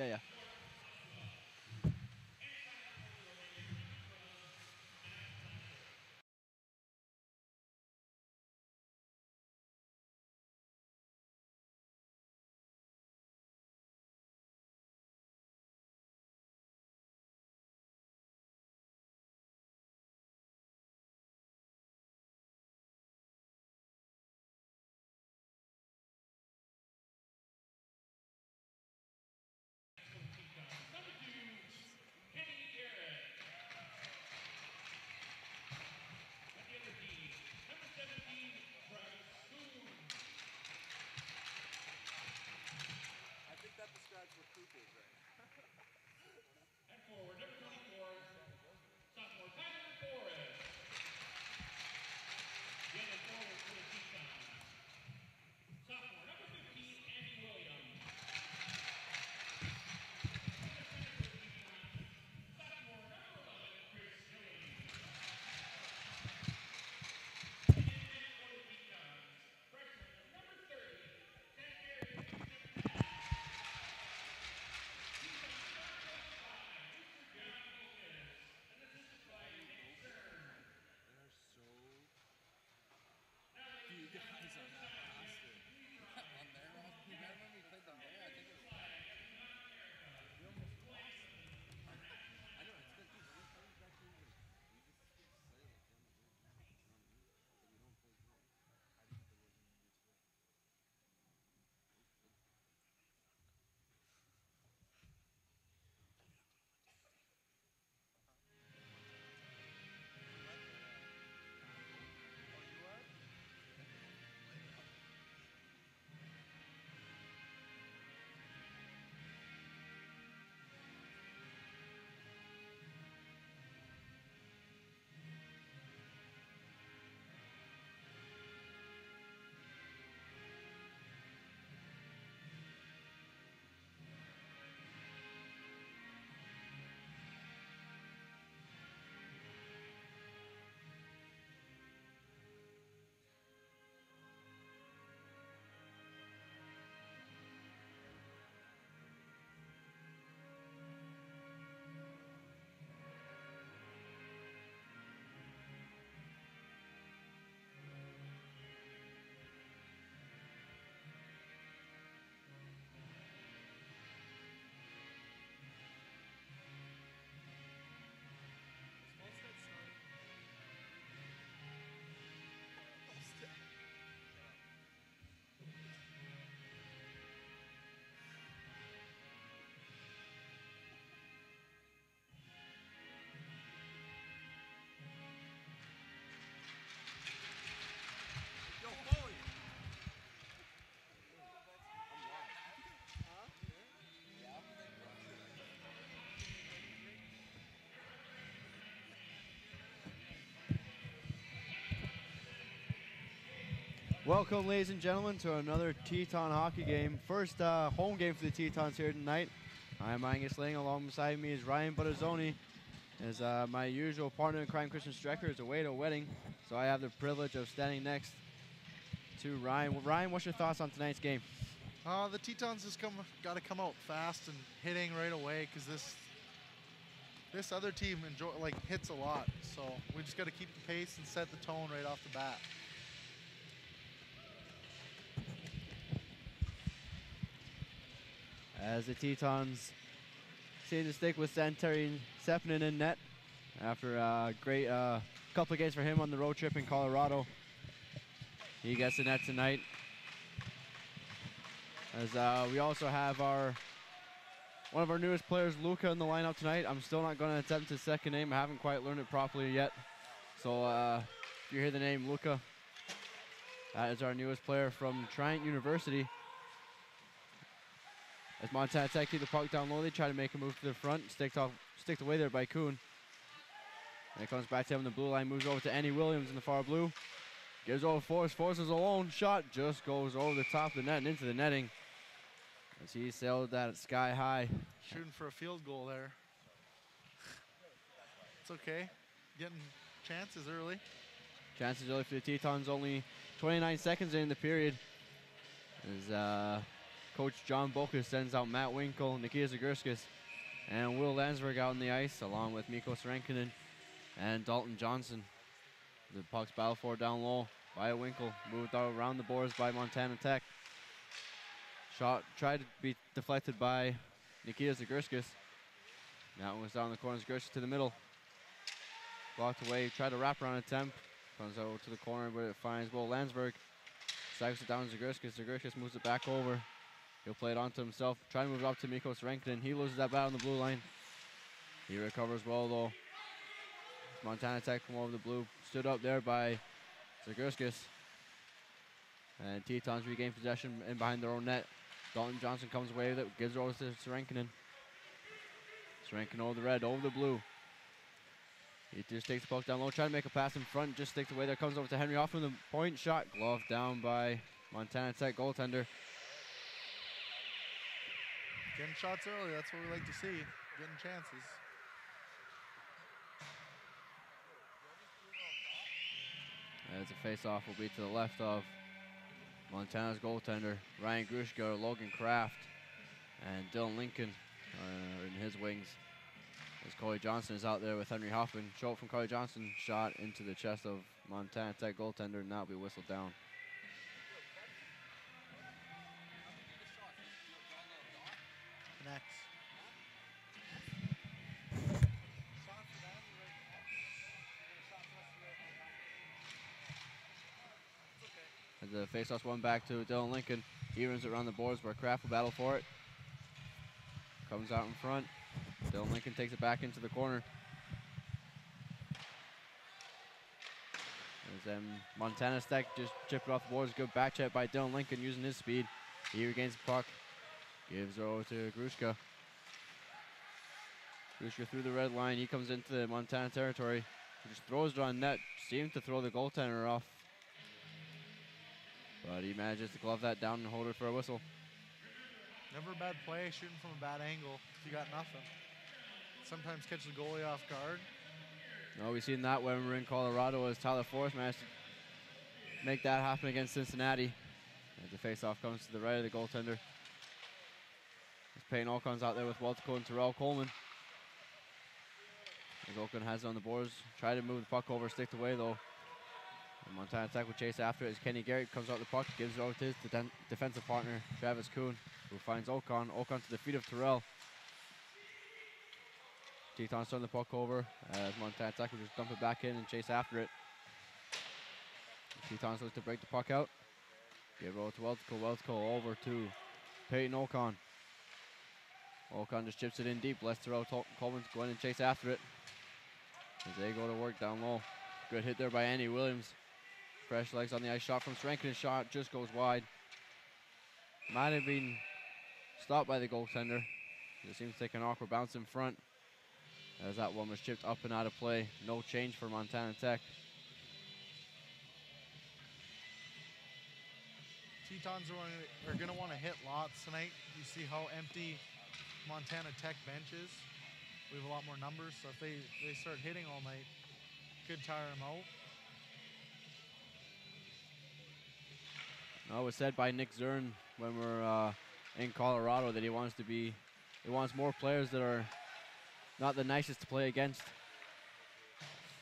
Yeah, yeah. I think that describes what poop is right now. And forward, number 24, sophomore Tyler Forrest. The other forward for the Tetons. Sophomore, number 15, Andy Williams. Sophomore, number 11, Chris Gillies. And for the Tetons, freshman, number 30, Sanitary They're so few guys on that roster. On their roster, remember when we played them there? I think it was we almost lost them. I know it's good too. When we play back here, like we just say like them as well. You know what I mean? Like we don't play good. How do you think it was in year today? Yo, Foley! I'm live. Huh? Yeah. Welcome, ladies and gentlemen, to another Teton hockey game. First home game for the Tetons here tonight. I'm Angus Lang. Alongside me is Ryan Buttazzoni. As my usual partner in crime, Christian Strecker, is away at a wedding, so I have the privilege of standing next to Ryan. Well, Ryan, what's your thoughts on tonight's game? The Tetons just got to come out fast and hitting right away because this other team hits a lot. So we just got to keep the pace and set the tone right off the bat. As the Tetons seem to stick with Sanitary Sepinen in net after a great couple of games for him on the road trip in Colorado. He gets the net tonight. As we also have one of our newest players, Luca, in the lineup tonight. I'm still not going to attempt his second name. I haven't quite learned it properly yet. So if you hear the name Luca, that is our newest player from Trent University. As Montana Tech keep the puck down low, they try to make a move to the front. Sticked away there by Kuhn. And it comes back to him. The blue line moves over to Andy Williams in the far blue. Gives over Forrest. Forrest is alone. Shot just goes over the top of the net and into the netting. As he sailed that sky high. Shooting for a field goal there. It's okay. Getting chances early. Chances early for the Tetons. Only 29 seconds in the period. As Coach John Bokus sends out Matt Winkle, Nikita Zagurskis, and Will Landsberg out on the ice, along with Mikko Srenkinen and Dalton Johnson. The puck's battle for down low by Winkle, moved out around the boards by Montana Tech. Shot tried to be deflected by Nikita Zagurskis. That one was down the corner, Zagurskis to the middle. Blocked away, tried to wrap around attempt. Comes over to the corner, but it finds Will Landsberg. Cycles it down to Zagurskis. Zagurskis moves it back over. He'll play it onto himself. Trying to move it up to Mikko Srenkinen. He loses that battle on the blue line. He recovers well, though. Montana Tech from over the blue. Stood up there by Zagurskis. And Tetons regain possession in behind their own net. Dalton Johnson comes away with it. Gives it over to Srenkinen. Srenkinen over the red, over the blue. He just takes the puck down low, trying to make a pass in front, just sticks away there, comes over to Henry Hoffman, the point shot, glove down by Montana Tech goaltender. Getting shots early, that's what we like to see, getting chances. As a face-off will be to the left of Montana's goaltender, Ryan Grushko, Logan Kraft, and Dylan Lincoln are in his wings. As Corey Johnson is out there with Henry Hoffman. Short from Corey Johnson, shot into the chest of Montana Tech goaltender, and that'll be whistled down. Connects. As the face-off's one back to Dylan Lincoln. He runs it around the boards where Kraft will battle for it. Comes out in front. Dylan Lincoln takes it back into the corner. As Montana Tech just chipped it off the boards. Good back check by Dylan Lincoln using his speed. He regains the puck. Gives it over to Grushka. Grushka through the red line. He comes into the Montana territory. He just throws it on net. Seems to throw the goaltender off. But he manages to glove that down and hold it for a whistle. Never a bad play, shooting from a bad angle. You got nothing. Sometimes catch the goalie off guard. No, we've seen that when we were in Colorado as Tyler Forrest managed to make that happen against Cincinnati. As the face-off comes to the right of the goaltender. As Peyton Ocon's out there with Waltico and Terrell Coleman. As Ocon has it on the boards. Try to move the puck over, sticked away though. And Montana Tech will chase after it as Kenny Garrett comes out the puck, gives it over to his defensive partner, Travis Kuhn, who finds Ocon. Ocon to the feet of Terrell. Teton's throwing the puck over as Montana Tech will just dump it back in and chase after it. Teton's looks to break the puck out. Give it over to Weltico. Weltico over to Peyton Ocon. Ocon just chips it in deep. Lets Terrell Coleman go in and chase after it. As they go to work down low. Good hit there by Andy Williams. Fresh legs on the ice. Shot from Srenkinen. Shot just goes wide. Might have been stopped by the goaltender. It seems to take an awkward bounce in front. As that one was chipped up and out of play. No change for Montana Tech. Tetons are going to want to hit lots tonight. You see how empty Montana Tech bench is. We have a lot more numbers, so if they start hitting all night, could tire them out. No, it was said by Nick Zern when we were in Colorado that he wants more players that are not the nicest to play against.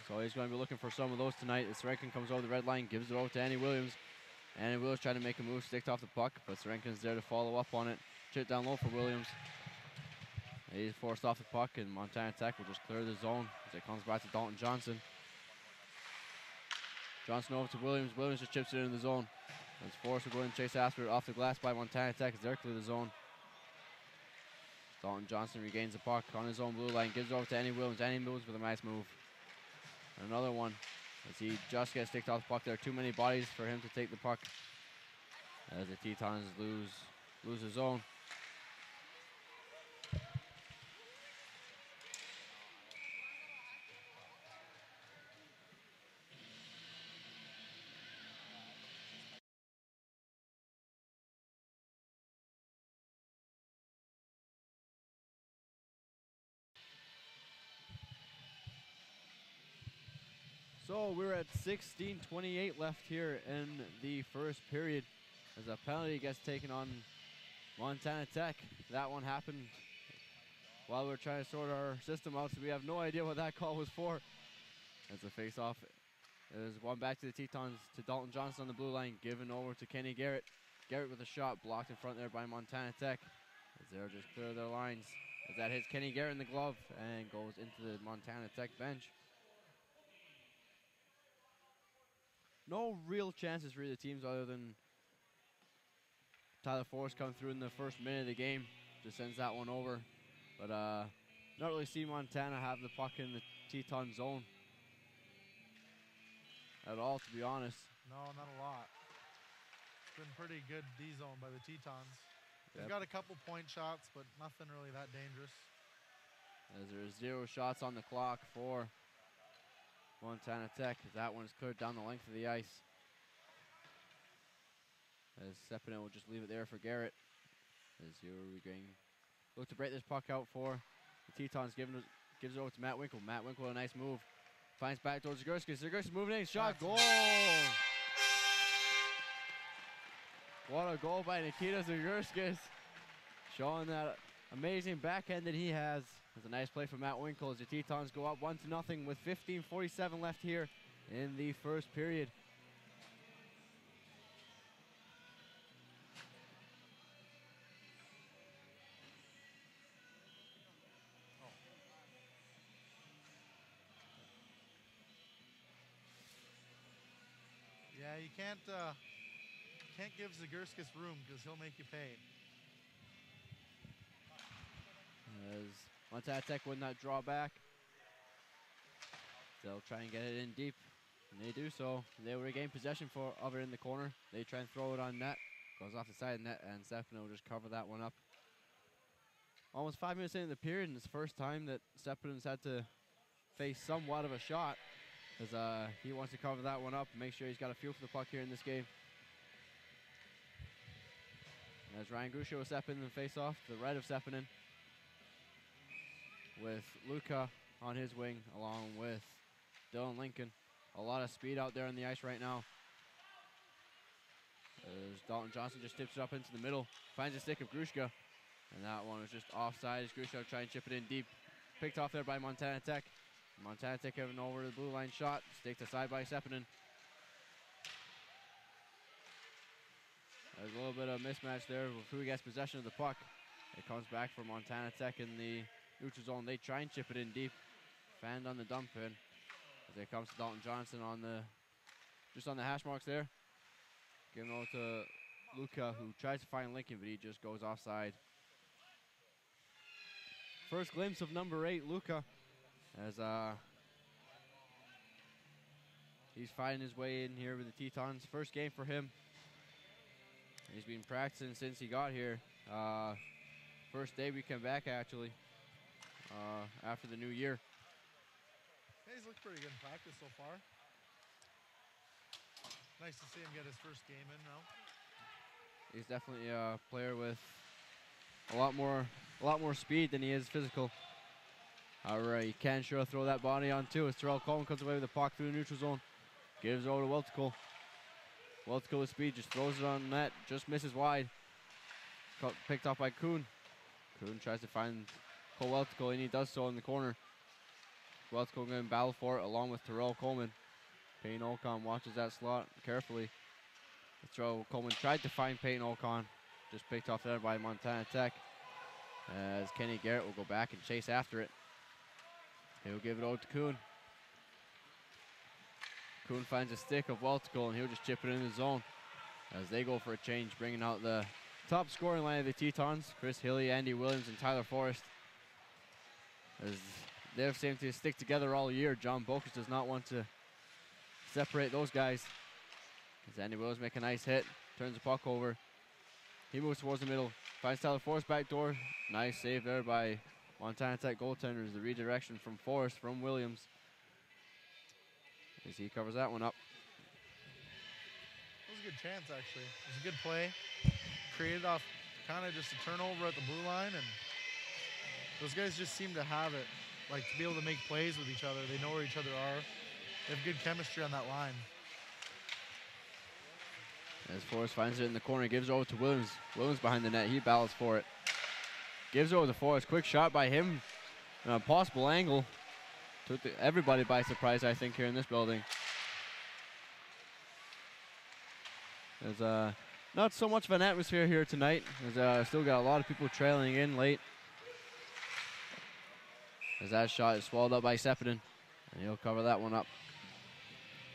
So he's going to be looking for some of those tonight. As Srenkin comes over the red line, gives it over to Andy Williams. Andy Williams trying to make a move, sticked off the puck, but Srenkin's there to follow up on it. Chip down low for Williams. He's forced off the puck, and Montana Tech will just clear the zone as it comes back to Dalton Johnson. Johnson over to Williams. Williams just chips it into the zone. As Forrest will go and chase after it off the glass by Montana Tech as they're clear the zone. Dalton Johnson regains the puck on his own blue line, gives it over to Andy Williams. Andy Williams with a nice move. And another one as he just gets sticked off the puck. There are too many bodies for him to take the puck as the Tetons lose the zone. So we're at 16:28 left here in the first period as a penalty gets taken on Montana Tech. That one happened while we were trying to sort our system out, so we have no idea what that call was for. As a face-off. There's one back to the Tetons, to Dalton Johnson on the blue line, given over to Kenny Garrett. Garrett with a shot blocked in front there by Montana Tech. As they'll just clear their lines. As that hits Kenny Garrett in the glove and goes into the Montana Tech bench. No real chances for either teams other than Tyler Forrest come through in the first minute of the game. Just sends that one over. But not really see Montana have the puck in the Teton zone at all, to be honest. No, not a lot. It's been pretty good D-zone by the Tetons. They've Yep. got a couple point shots, but nothing really that dangerous. As there's 0 shots on the clock for Montana Tech. That one's cleared down the length of the ice. As Sepinen will just leave it there for Garrett. As here we going look to break this puck out for the Tetons, gives it over to Matt Winkle. Matt Winkle, a nice move. Finds back towards Zagurskis. Zagurskis moving in, shot, goal! What a goal by Nikita Zagurskis. Showing that amazing backhand that he has. It's a nice play from Matt Winkle as the Tetons go up 1-0 with 15:47 left here in the first period. Yeah, you can't give Zagurskis room because he'll make you pay. As Montana Tech would not draw back. They'll try and get it in deep, and they do so. They will regain possession of it in the corner. They try and throw it on net. Goes off the side of the net, and Sepinen will just cover that one up. Almost 5 minutes into the period, and it's the first time that Sepinen's had to face somewhat of a shot, as he wants to cover that one up and make sure he's got a feel for the puck here in this game. As Ryan Grusha with Sepinen in the face-off, to the right of Sepinen, with Luca on his wing, along with Dylan Lincoln. A lot of speed out there on the ice right now. As Dalton Johnson just tips it up into the middle, finds a stick of Grushka, and that one was just offside as Grushka trying to chip it in deep. Picked off there by Montana Tech. Montana Tech having over the blue line shot, staked aside by Sepinen. There's a little bit of mismatch there with who gets possession of the puck. It comes back for Montana Tech in the neutral zone. They try and chip it in deep. Fanned on the dump in. As it comes to Dalton Johnson on the, just on the hash marks there. Giving over to Luca, who tries to find Lincoln, but he just goes offside. First glimpse of number 8, Luca, as he's finding his way in here with the Tetons. First game for him. He's been practicing since he got here. First day we came back, actually, after the new year. Yeah, he's looked pretty good in practice so far. Nice to see him get his first game in now. He's definitely a player with a lot more speed than he is physical. However, he can sure throw that body on too as Terrell Coleman comes away with the puck through the neutral zone. Gives it over to Welticle. Welticle with speed, just throws it on net, just misses wide. Picked off by Kuhn. Kuhn tries to find Cole Welticle, and he does so in the corner. Welticle going to battle for it along with Terrell Coleman. Payne Olcon watches that slot carefully. Terrell Coleman tried to find Payne Olcon, just picked off there by Montana Tech. As Kenny Garrett will go back and chase after it. He'll give it over to Kuhn. Kuhn finds a stick of Welticle, and he'll just chip it in the zone as they go for a change, bringing out the top scoring line of the Tetons, Chris Hilly, Andy Williams, and Tyler Forrest. As they've seemed to stick together all year, John Bokus does not want to separate those guys. As Andy Williams make a nice hit, turns the puck over. He moves towards the middle, finds Tyler Forrest back door. Nice save there by Montana Tech goaltenders. The redirection from Forrest from Williams, as he covers that one up. It was a good chance, actually. It was a good play. Created off kind of just a turnover at the blue line, and those guys just seem to have it, like to be able to make plays with each other. They know where each other are. They have good chemistry on that line. As Forrest finds it in the corner, gives it over to Williams. Williams behind the net, he battles for it. Gives it over to Forrest, quick shot by him. A possible angle. Took everybody by surprise, I think, here in this building. There's not so much of an atmosphere here tonight. There's still got a lot of people trailing in late. As that shot is swallowed up by Sepinen, and he'll cover that one up.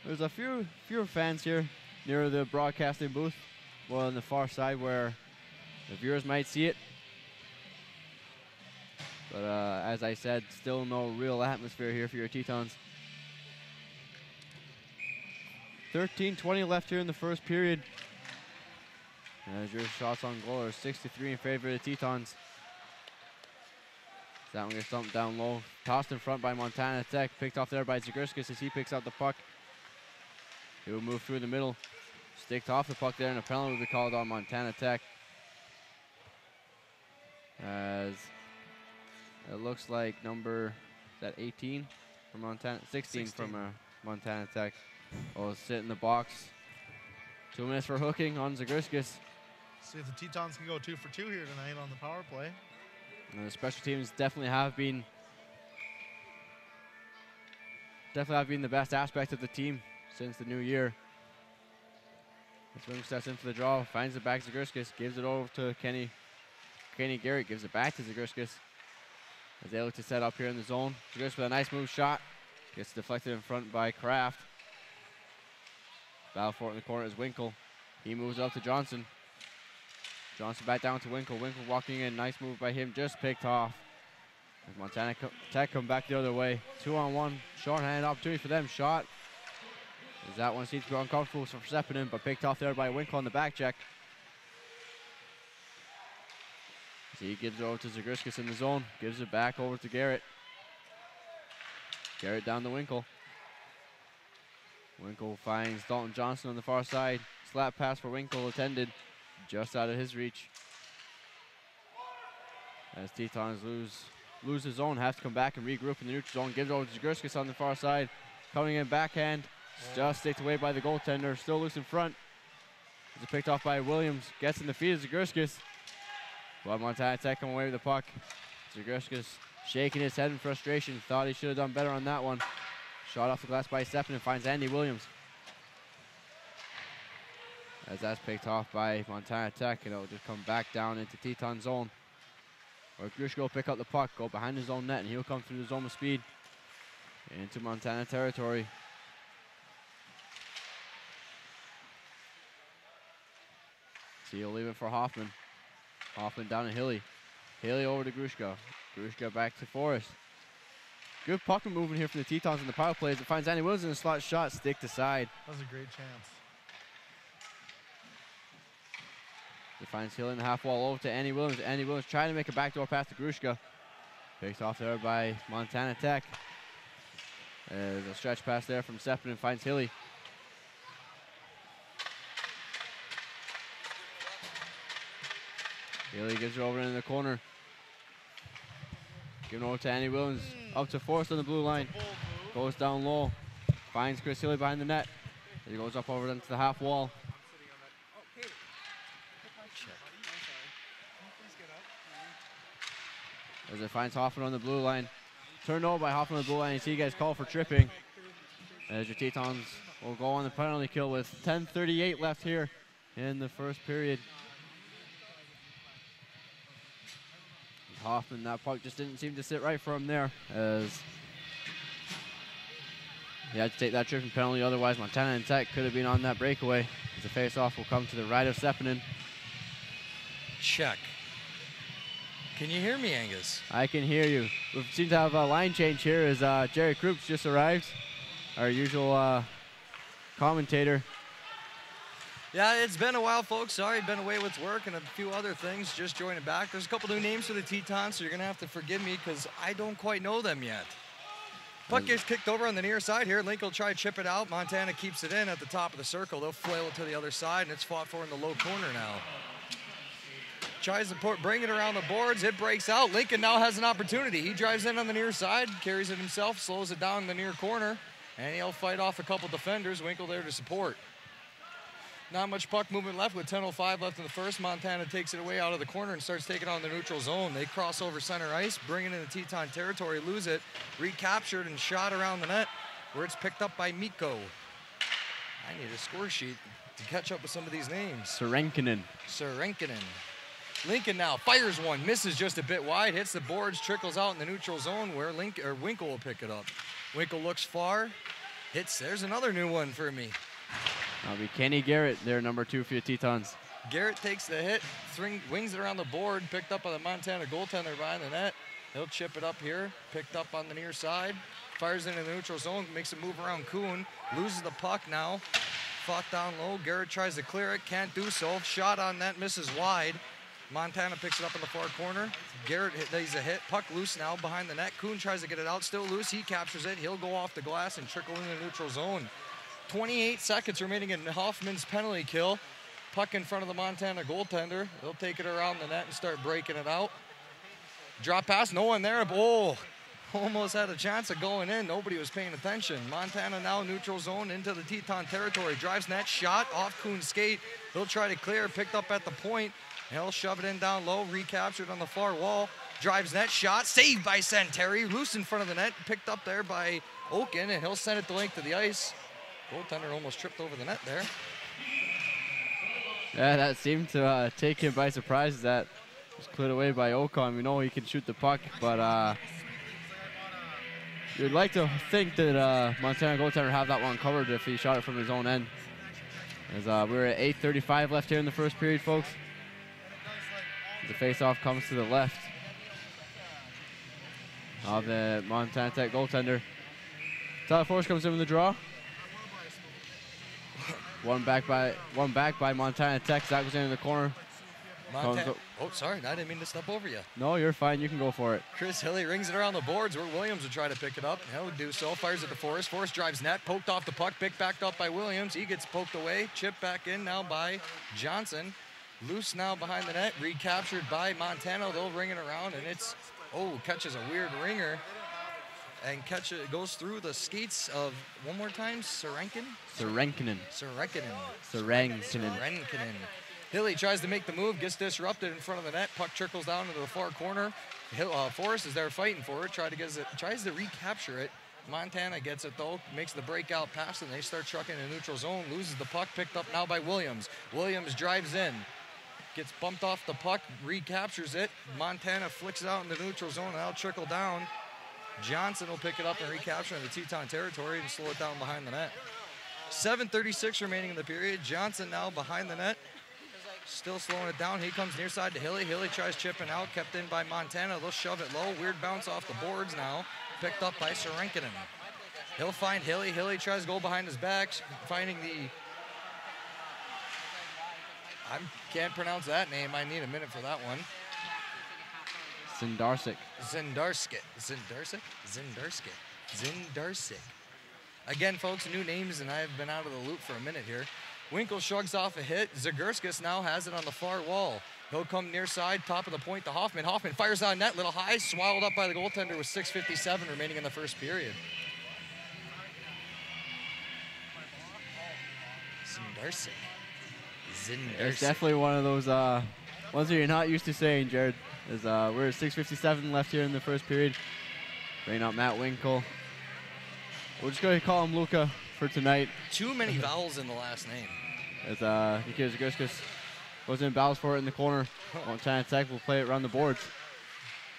There's a fewer fans here near the broadcasting booth, well on the far side where the viewers might see it. But as I said, still no real atmosphere here for your Tetons. 13:20 left here in the first period. As your shots on goal are 63 in favor of the Tetons. That one gets dumped down low. Tossed in front by Montana Tech. Picked off there by Zagurskis as he picks out the puck. He will move through the middle. Sticked off the puck there, and a penalty will be called on Montana Tech. As it looks like number, is that 18 from Montana? 16 from Montana Tech. Will sit in the box. 2 minutes for hooking on Zagurskis. See if the Tetons can go 2 for 2 here tonight on the power play. And the special teams definitely have been the best aspect of the team since the new year. As Williams steps in for the draw, finds it back to Zagurskis, gives it over to Kenny Garrett, gives it back to Zagurskis as they look to set up here in the zone. Zagurskis with a nice move shot, gets deflected in front by Kraft. Battle for it in the corner is Winkle. He moves up to Johnson. Johnson back down to Winkle. Winkle walking in, nice move by him, just picked off. As Montana Tech come back the other way. 2-on-1, short-handed opportunity for them. Shot. As that one seems to be uncomfortable for Sepinen, but picked off there by Winkle on the back check. As he gives it over to Zagurskis in the zone. Gives it back over to Garrett. Garrett down to Winkle. Winkle finds Dalton Johnson on the far side. Slap pass for Winkle attended. Just out of his reach. As Tetons lose his zone, have to come back and regroup in the neutral zone. Gives it over to Zagurskis on the far side. Coming in backhand. Just sticked away by the goaltender. Still loose in front. It's picked off by Williams. Gets in the feet of Zagurskis. But Montana Tech come away with the puck. Zagurskis shaking his head in frustration. Thought he should have done better on that one. Shot off the glass by Sepinen and finds Andy Williams. As that's picked off by Montana Tech, and it'll just come back down into Teton zone. Or Grushko will pick up the puck, go behind his own net, and he'll come through the zone with speed into Montana territory. So he'll leave it for Hoffman. Hoffman down to Hilly. Hilly over to Grushko. Grushko back to Forrest. Good puck movement here from the Tetons in the power plays. It finds Andy Williams in the slot shot, stick to side. That was a great chance. It finds Hill in the half wall over to Andy Williams. Andy Williams trying to make a backdoor pass to Grushka. Picked off there by Montana Tech. There's a stretch pass there from Sepinen and finds Hilly. Hilly gives it over in the corner. Giving over to Andy Williams. Up to Forrest on the blue line. Goes down low. Finds Chris Hilly behind the net. He goes up over into the half wall. As it finds Hoffman on the blue line. Turned over by Hoffman on the blue line. You see you guys call for tripping. As your Tetons will go on the penalty kill with 10:38 left here in the first period. Hoffman, that puck just didn't seem to sit right for him there, as he had to take that tripping penalty. Otherwise, Montana and Tech could have been on that breakaway. As the face-off will come to the right of Sepinen. Check. Can you hear me, Angus? I can hear you. We seem to have a line change here as Jerry Krups just arrived, our usual commentator. Yeah, it's been a while, folks. Sorry, been away with work and a few other things. Just joining back. There's a couple new names for the Tetons, so you're going to have to forgive me because I don't quite know them yet. Puck gets kicked over on the near side here. Link will try to chip it out. Montana keeps it in at the top of the circle. They'll flail it to the other side, and it's fought for in the low corner now. Tries to bring it around the boards. It breaks out. Lincoln now has an opportunity. He drives in on the near side, carries it himself, slows it down in the near corner, and he'll fight off a couple defenders. Winkle there to support. Not much puck movement left with 10:05 left in the first. Montana takes it away out of the corner and starts taking on the neutral zone. They cross over center ice, bring it into Teton territory, lose it, recaptured and shot around the net where it's picked up by Mikko. I need a score sheet to catch up with some of these names. Serenkinen. Lincoln now fires one, misses just a bit wide, hits the boards, trickles out in the neutral zone where Winkle will pick it up. Winkle looks far, hits, there's another new one for me. That'll be Kenny Garrett, their number 2 for the Tetons. Garrett takes the hit, wings it around the board, picked up by the Montana goaltender behind the net. He'll chip it up here, picked up on the near side, fires into the neutral zone, makes a move around Kuhn, loses the puck now, fought down low. Garrett tries to clear it, can't do so. Shot on that, misses wide. Montana picks it up in the far corner. Garrett lays a hit, puck loose now behind the net. Kuhn tries to get it out, still loose. He captures it. He'll go off the glass and trickle into the neutral zone. 28 seconds remaining in Hoffman's penalty kill. Puck in front of the Montana goaltender. They'll take it around the net and start breaking it out. Drop pass, no one there. Oh, almost had a chance of going in. Nobody was paying attention. Montana now neutral zone into the Teton territory. Drives net, shot off Kuhn's skate. He'll try to clear, picked up at the point. He'll shove it in down low, recaptured on the far wall. Drives net, shot, saved by Santeri. Loose in front of the net, picked up there by Oaken, and he'll send it the length of the ice. Goaltender almost tripped over the net there. Yeah, that seemed to take him by surprise. That was cleared away by Ocon. We know he can shoot the puck, but you'd like to think that Montana goaltender have that one covered if he shot it from his own end. As we're at 8:35 left here in the first period, folks. The face-off comes to the left of the Montana Tech goaltender. Tyler Forrest comes in with the draw. One back by Montana Tech. Zach goes in the corner. Oh, sorry, I didn't mean to step over you. No, you're fine. You can go for it. Chris Hilly rings it around the boards where Williams would try to pick it up. He'll do so. Fires it to Forrest. Forrest drives net. Poked off the puck. Picked back up by Williams. He gets poked away. Chipped back in now by Johnson. Loose now behind the net. Recaptured by Montana. They'll ring it around, and it's, catches a weird ringer. And goes through the skates of, one more time, Serenkinen. Hilly tries to make the move, gets disrupted in front of the net. Puck trickles down into the far corner. Forrest is there fighting for it, tries to recapture it. Montana gets it though, makes the breakout pass, and they start trucking in the neutral zone. Loses the puck, picked up now by Williams. Williams drives in, gets bumped off the puck, recaptures it. Montana flicks it out in the neutral zone, and that'll trickle down. Johnson will pick it up and recapture in the Teton territory and slow it down behind the net. 7:36 remaining in the period. Johnson now behind the net. Still slowing it down. He comes near side to Hilly. Hilly tries chipping out, kept in by Montana. They'll shove it low. Weird bounce off the boards now. Picked up by Serenkinen. He'll find Hilly. Hilly tries to go behind his back, finding the... I can't pronounce that name. I need a minute for that one. Zindarsik. Again, folks, new names, and I've been out of the loop for a minute here. Winkle shrugs off a hit. Zagurskis now has it on the far wall. He'll come near side, top of the point to Hoffman. Hoffman fires on net, little high, swallowed up by the goaltender with 6:57 remaining in the first period. Zindarsik. It's definitely one of those ones that you're not used to saying, Jared. As we're at 6:57 left here in the first period. Bringing up Matt Winkle. We're just going to call him Luca for tonight. Too many vowels in the last name. As Nikita Zagurskis goes in, battles for it in the corner. Montana Tech will play it around the boards.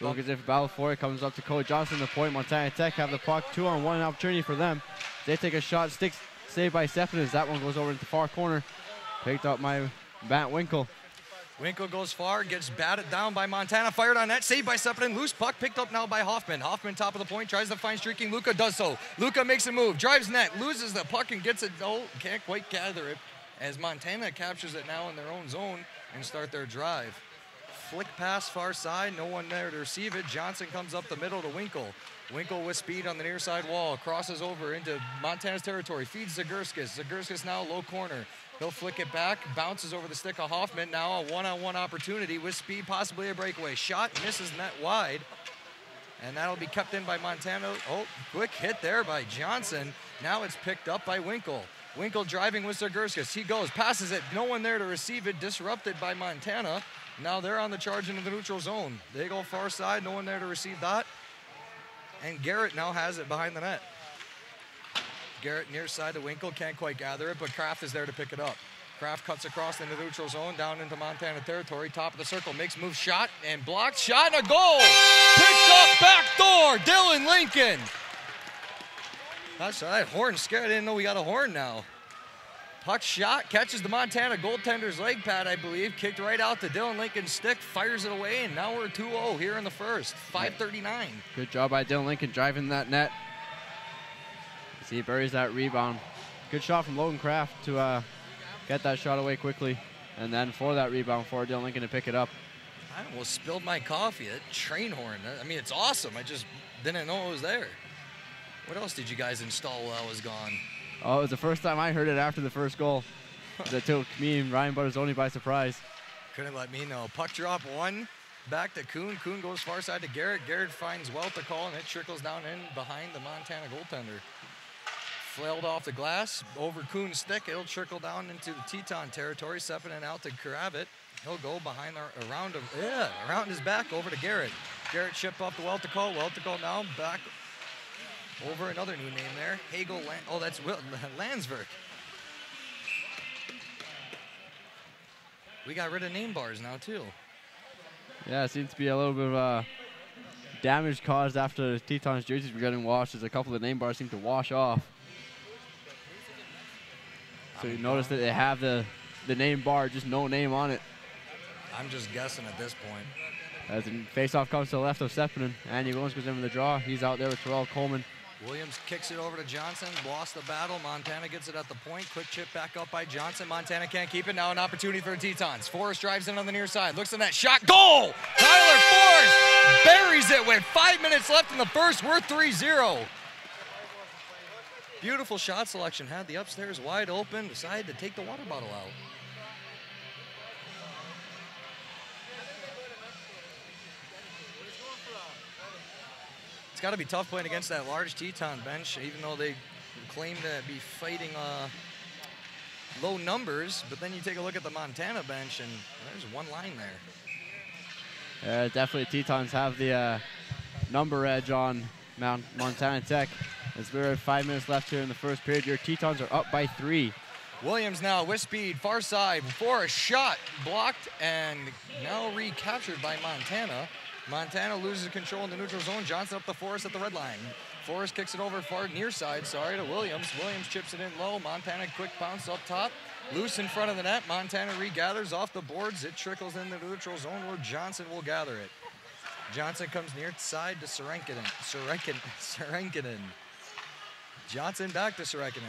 Look as if battle for it, comes up to Cody Johnson, the point. Montana Tech have the puck, 2-on-1 opportunity for them. They take a shot, sticks saved by Stephens. That one goes over into the far corner. Picked up by Matt Winkle. Winkle goes far, gets batted down by Montana, fired on net, saved by Sepinen, loose puck, picked up now by Hoffman. Hoffman, top of the point, tries to find streaking Luca, does so. Luca makes a move, drives net, loses the puck and gets it, can't quite gather it, as Montana captures it now in their own zone and start their drive. Flick pass far side, no one there to receive it. Johnson comes up the middle to Winkle. Winkle with speed on the near side wall, crosses over into Montana's territory, feeds Zagurskis. Zagurskis now low corner. He'll flick it back, bounces over the stick of Hoffman. Now a one-on-one opportunity with speed, possibly a breakaway. Shot, misses net wide. And that'll be kept in by Montana. Oh, quick hit there by Johnson. Now it's picked up by Winkle. Winkle driving with Zagurskis. He goes, passes it. No one there to receive it. Disrupted by Montana. Now they're on the charge into the neutral zone. They go far side. No one there to receive that. And Garrett now has it behind the net. Garrett near side to Winkle. Can't quite gather it, but Kraft is there to pick it up. Kraft cuts across into the neutral zone, down into Montana territory. Top of the circle, makes move, shot, and blocked. Shot and a goal! Picked up back door, Dylan Lincoln. That's that horn scared. I didn't know we got a horn now. Puck shot, catches the Montana goaltender's leg pad, I believe. Kicked right out to Dylan Lincoln's stick, fires it away, and now we're 2-0 here in the first. 5:39. Good job by Dylan Lincoln driving that net. See, he buries that rebound. Good shot from Logan Kraft to get that shot away quickly. And then for that rebound for Dylan Lincoln to pick it up. I almost spilled my coffee. That train horn. I mean, it's awesome. I just didn't know it was there. What else did you guys install while I was gone? Oh, it was the first time I heard it after the first goal. That took me and Ryan Buttazzoni by surprise. Couldn't let me know. Puck drop one, back to Kuhn. Kuhn goes far side to Garrett. Garrett finds Welt to call, and it trickles down in behind the Montana goaltender. Flailed off the glass, over Kuhn's stick. It'll trickle down into the Teton territory. Sepinen out to Kravit. He'll go behind around his back over to Garrett. Garrett chip up to Welt to call. Welt to call now, back over another new name there. Hagel, oh, that's Landsberg. We got rid of name bars now, too. Yeah, it seems to be a little bit of damage caused after the Teton's jerseys were getting washed, as a couple of the name bars seem to wash off. So you notice that they have the name bar, just no name on it. I'm just guessing at this point. As the faceoff comes to the left of Sepinen, Andy Williams goes in with the draw. He's out there with Terrell Coleman. Williams kicks it over to Johnson, lost the battle. Montana gets it at the point. Quick chip back up by Johnson. Montana can't keep it. Now an opportunity for the Tetons. Forrest drives in on the near side. Looks in that shot. Goal! Tyler Forrest buries it with 5 minutes left in the first. We're 3-0. Beautiful shot selection. Had the upstairs wide open. Decided to take the water bottle out. It's got to be tough playing against that large Teton bench, even though they claim to be fighting low numbers. But then you take a look at the Montana bench, and there's one line there. Definitely Tetons have the number edge on Montana Tech. As we're at 5 minutes left here in the first period, your Tetons are up by 3. Williams now with speed, far side, for a shot, blocked, and now recaptured by Montana. Montana loses control in the neutral zone. Johnson up to Forrest at the red line. Forrest kicks it over far near side, to Williams. Williams chips it in low. Montana quick bounce up top. Loose in front of the net. Montana regathers off the boards. It trickles into the neutral zone where Johnson will gather it. Johnson comes near side to Serenkinen. Johnson back to Serenkinen.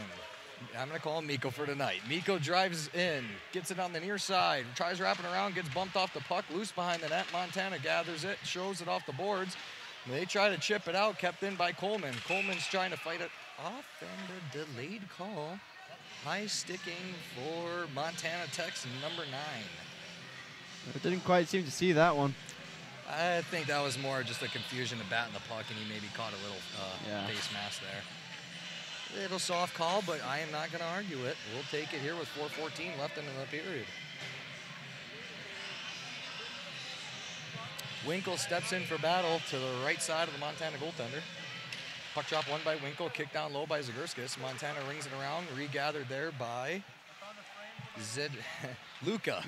I'm going to call him Mikko for tonight. Mikko drives in, gets it on the near side, tries wrapping around, gets bumped off the puck, loose behind the net. Montana gathers it, shows it off the boards. They try to chip it out, kept in by Coleman. Coleman's trying to fight it off, and a delayed call. High sticking for Montana Tech's number 9. I didn't quite seem to see that one. I think that was more just a confusion of batting the puck, and he maybe caught a little face mask there. Little soft call, but I am not going to argue it. We'll take it here with 4:14 left in the period. Winkle steps in for battle to the right side of the Montana goaltender. Puck drop one by Winkle, kicked down low by Zagurskis. Montana rings it around, regathered there by Luca.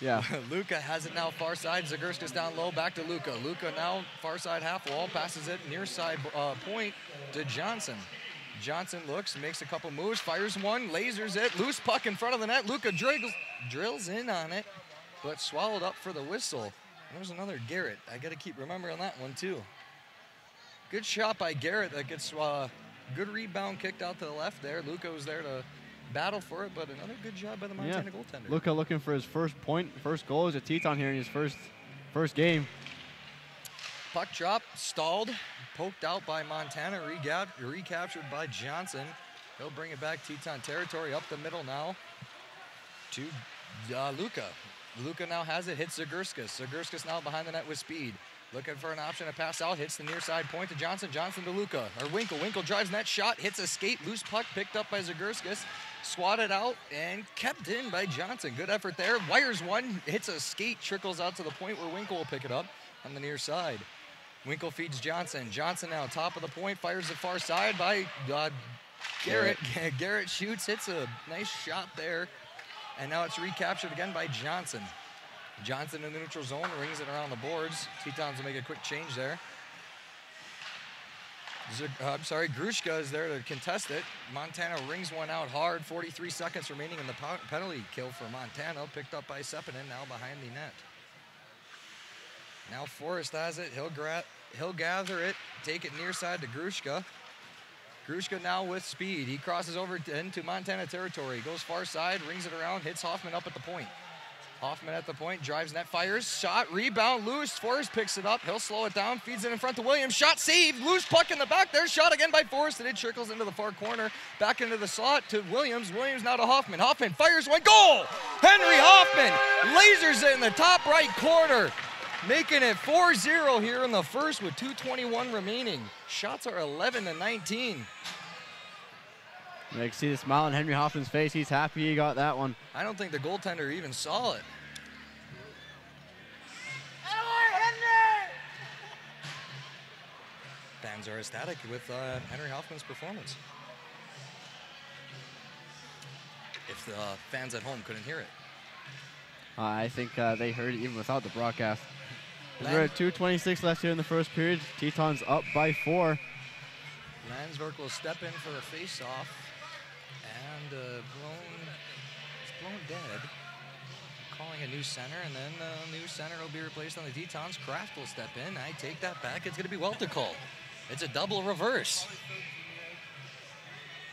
Yeah. Luca has it now far side. Zagurskis down low, back to Luca. Luca now far side half wall, passes it near side point to Johnson. Johnson looks, makes a couple moves, fires one, lasers it, loose puck in front of the net. Luca drills in on it, but swallowed up for the whistle. There's another Garrett. I got to keep remembering that one too. Good shot by Garrett that gets good rebound kicked out to the left there. Luca was there to battle for it, but another good job by the Montana goaltender. Luca looking for his first goal as a Teton here in his first game. Puck drop, stalled, poked out by Montana, recaptured by Johnson. He'll bring it back Teton territory, up the middle now to Luca. Luca now has it, hits Zagurskis. Zagurskis now behind the net with speed. Looking for an option to pass out, hits the near side point to Johnson. Johnson to Luca, or Winkle. Winkle drives net shot, hits a skate, loose puck picked up by Zagurskis. swatted out and kept in by Johnson. Good effort there. Wires one, hits a skate, trickles out to the point where Winkle will pick it up on the near side. Winkle feeds Johnson. Johnson now top of the point, fires the far side by Garrett. Garrett shoots, hits a nice shot there. And now it's recaptured again by Johnson. Johnson in the neutral zone, rings it around the boards. Tetons will make a quick change there. Grushka is there to contest it. Montana rings one out hard. 43 seconds remaining in the penalty kill for Montana. Picked up by Sepinen, now behind the net. Now Forrest has it. He'll gather it, take it near side to Grushka. Grushka now with speed. He crosses over into Montana territory. Goes far side, rings it around, hits Hoffman up at the point. Hoffman at the point, drives net, fires, shot, rebound, loose. Forrest picks it up. He'll slow it down, feeds it in front to Williams. Shot saved, loose puck in the back there. Shot again by Forrest, and it trickles into the far corner. Back into the slot to Williams. Williams now to Hoffman. Hoffman fires one, goal! Henry Hoffman lasers it in the top right corner. Making it 4-0 here in the first with 2:21 remaining. Shots are 11-19. You can see the smile on Henry Hoffman's face. He's happy he got that one. I don't think the goaltender even saw it. Fans are ecstatic with Henry Hoffman's performance. If the fans at home couldn't hear it. I think they heard it even without the broadcast. We're at 2:26 left here in the first period. Tetons up by 4. Landsberg will step in for the face-off. And it's blown dead. Calling a new center, and then the new center will be replaced on the Tetons. Kraft will step in. I take that back. It's going to be Weltical. It's a double reverse.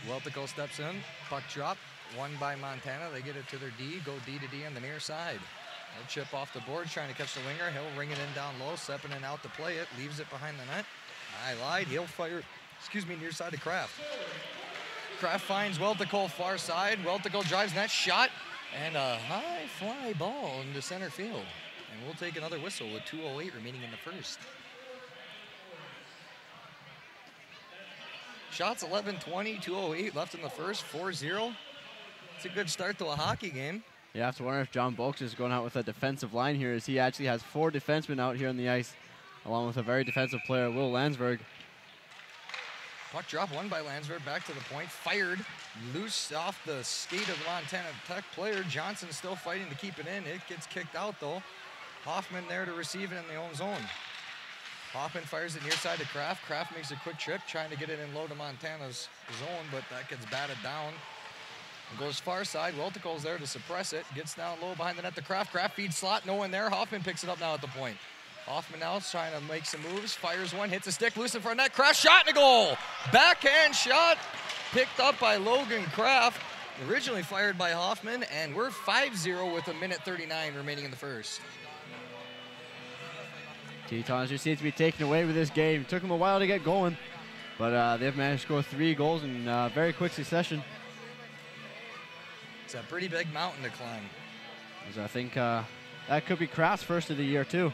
Weltical steps in. Puck drop. Won by Montana. They get it to their D. Go D to D on the near side. They'll chip off the board, trying to catch the winger. He'll ring it in down low. Sepinen out to play it. Leaves it behind the net. I lied. He'll fire, near side to Kraft. Kraft finds Weltical far side. Weltical drives net, shot, and a high fly ball into center field. And we'll take another whistle with 2:08 remaining in the first. Shots 11-20, 2:08 left in the first, 4-0. It's a good start to a hockey game. You have to wonder if John Bolks is going out with a defensive line here, as he actually has 4 defensemen out here on the ice, along with a very defensive player, Will Landsberg. Puck drop, won by Landsberg, back to the point, fired, loose off the skate of the Montana Tech player. Johnson still fighting to keep it in. It gets kicked out though. Hoffman there to receive it in the own zone. Hoffman fires it near side to Kraft. Kraft makes a quick trip, trying to get it in low to Montana's zone, but that gets batted down. It goes far side. Weltical's there to suppress it. Gets down low behind the net to Kraft. Kraft feeds slot, no one there. Hoffman picks it up now at the point. Hoffman now is trying to make some moves. Fires one, hits a stick, loose in front of net. Kraft shot and a goal. Backhand shot picked up by Logan Kraft. Originally fired by Hoffman, and we're 5-0 with 1:39 remaining in the first. Tetons just seem to be taken away with this game. Took them a while to get going, but they've managed to score 3 goals in very quick succession. It's a pretty big mountain to climb. As I think that could be Kraft's first of the year too.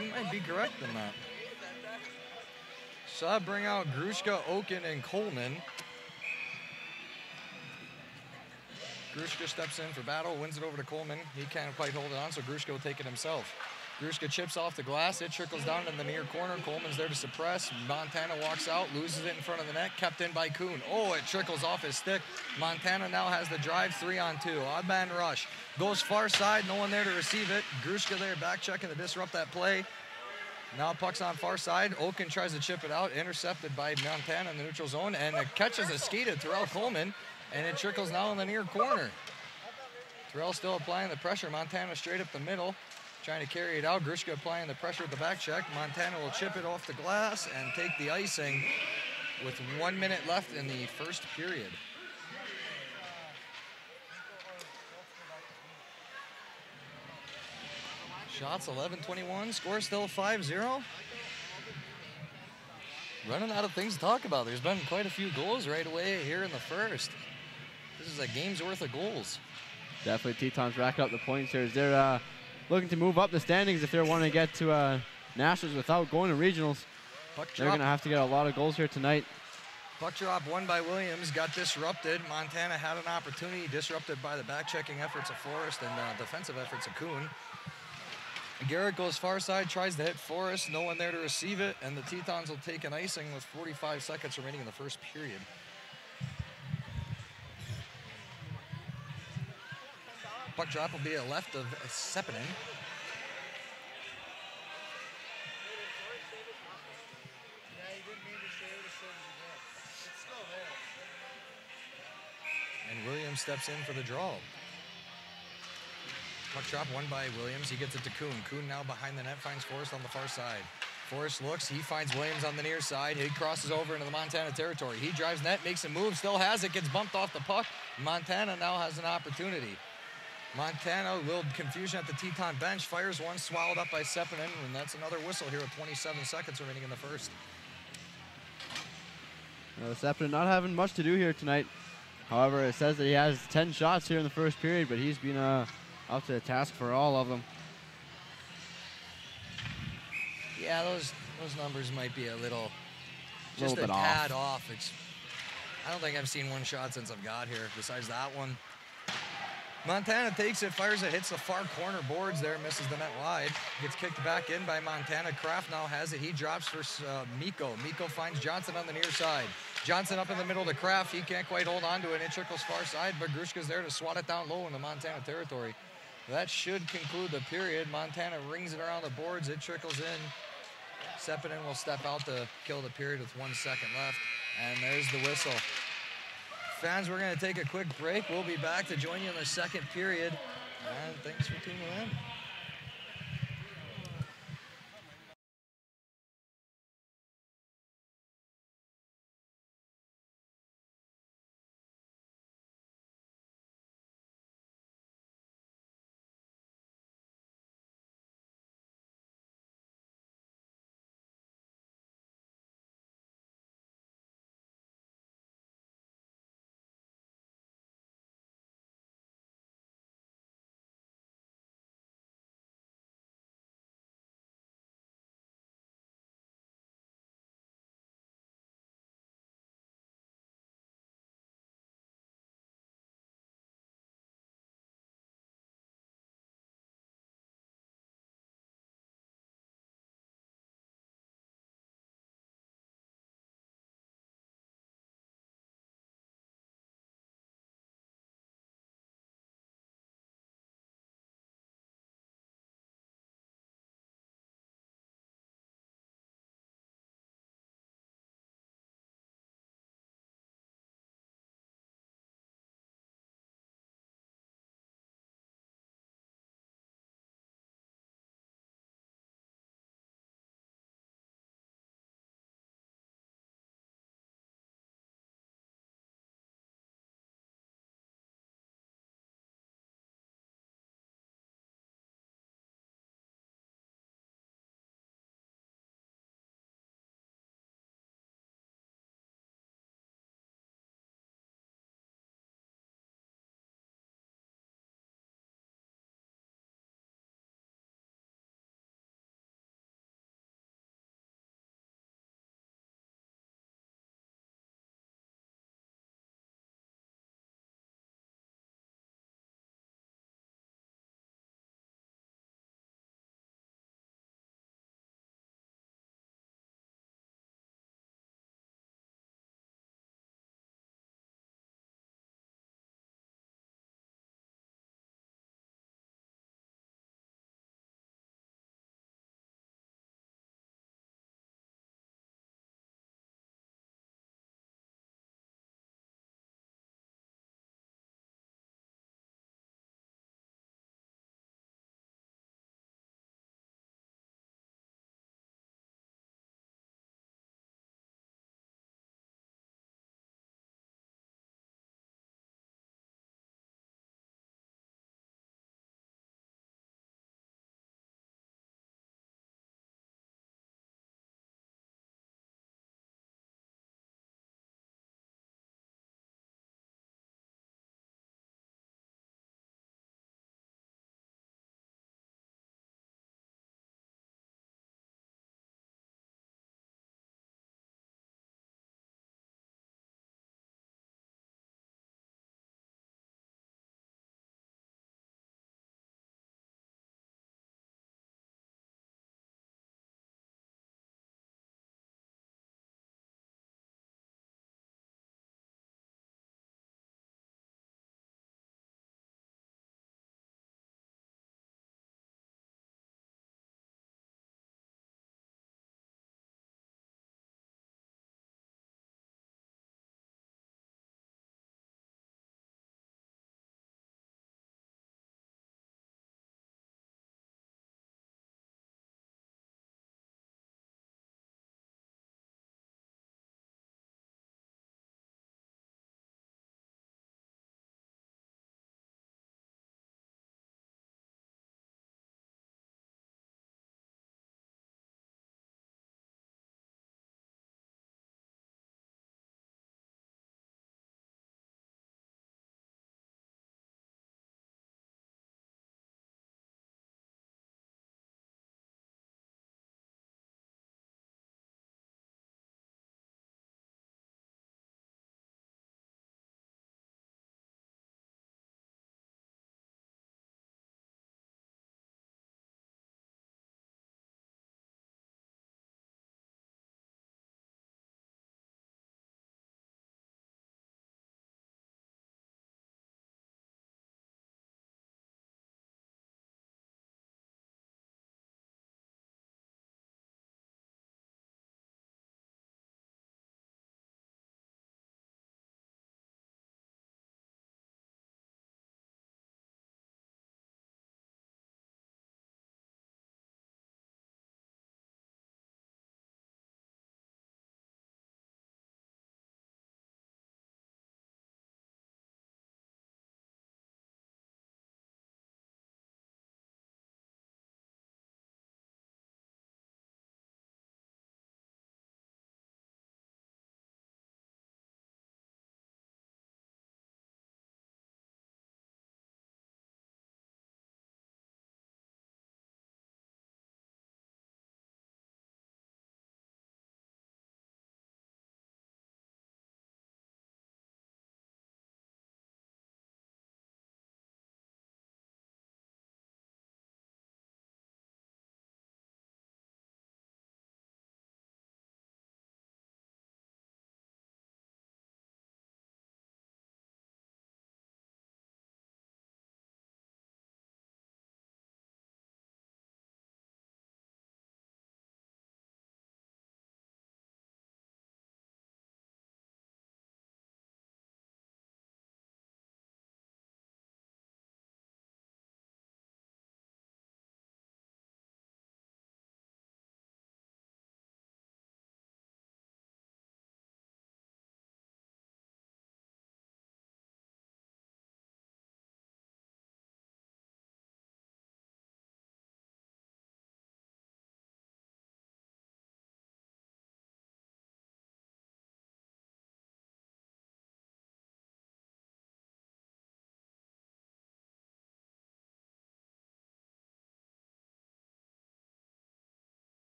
You might be correct in that. So I bring out Grushka, Oken, and Coleman. Grushka steps in for battle, wins it over to Coleman. He can't quite hold it on, so Grushka will take it himself. Grushka chips off the glass. It trickles down in the near corner. Coleman's there to suppress. Montana walks out, loses it in front of the net, kept in by Kuhn. Oh, it trickles off his stick. Montana now has the drive, 3-on-2. Odd man rush. Goes far side, no one there to receive it. Grushka there back checking to disrupt that play. Now puck's on far side. Oken tries to chip it out, intercepted by Montana in the neutral zone, and it catches a skate at Terrell Coleman, and it trickles now in the near corner. Terrell still applying the pressure. Montana straight up the middle, trying to carry it out. Grushka applying the pressure at the back check. Montana will chip it off the glass and take the icing with 1 minute left in the first period. Shots 11-21, score still 5-0. Running out of things to talk about. There's been quite a few goals right away here in the first. This is a game's worth of goals. Definitely Tetons racking up the points here. They're looking to move up the standings if they're wanting to get to Nationals without going to regionals. Puck They're drop. going to have to get a lot of goals here tonight. Puck drop won by Williams, got disrupted. Montana had an opportunity, disrupted by the back-checking efforts of Forrest and defensive efforts of Kuhn. Garrett goes far side, tries to hit Forrest, no one there to receive it, and the Tetons will take an icing with 45 seconds remaining in the first period. Puck drop will be a left of Sepinen. And Williams steps in for the draw. Puck drop won by Williams. He gets it to Kuhn. Kuhn now behind the net finds Forrest on the far side. Forrest looks. He finds Williams on the near side. He crosses over into the Montana territory. He drives net, makes a move, still has it, gets bumped off the puck. Montana now has an opportunity. Montana will confusion at the Teton bench. Fires one, swallowed up by Sepinen, and that's another whistle here with 27 seconds remaining in the first. Sepinen not having much to do here tonight. However, it says that he has 10 shots here in the first period, but he's been up to the task for all of them. Yeah, those numbers might be a little just bit a tad off. I don't think I've seen one shot since I've got here, besides that one. Montana takes it, fires it, hits the far corner boards there, misses the net wide. Gets kicked back in by Montana. Kraft now has it. He drops for Miko. Miko finds Johnson on the near side. Johnson up in the middle to Kraft. He can't quite hold on to it. It trickles far side, but Grushka's there to swat it down low in the Montana territory. That should conclude the period. Montana rings it around the boards. It trickles in. Sepinen will step out to kill the period with 1 second left. And there's the whistle. Fans, we're going to take a quick break. We'll be back to join you in the second period. And thanks for tuning in.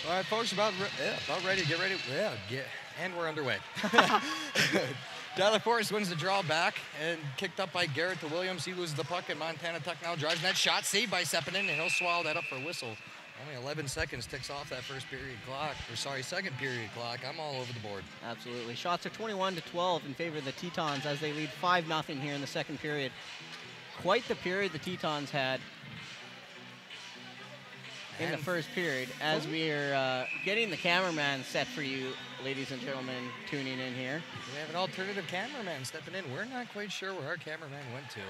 All right, folks, about ready to get ready. Yeah, and we're underway. Tyler Forrest wins the draw back and kicked up by Garrett to Williams. He loses the puck, and Montana Tech now drives that shot, saved by Seppinen, and he'll swallow that up for a whistle. Only 11 seconds ticks off that second period clock. I'm all over the board. Absolutely. Shots are 21-12 in favor of the Tetons as they lead 5-0 here in the second period. Quite the period the Tetons had in the first period. As we are getting the cameraman set for you, ladies and gentlemen, tuning in here. We have an alternative cameraman stepping in. We're not quite sure where our cameraman went to.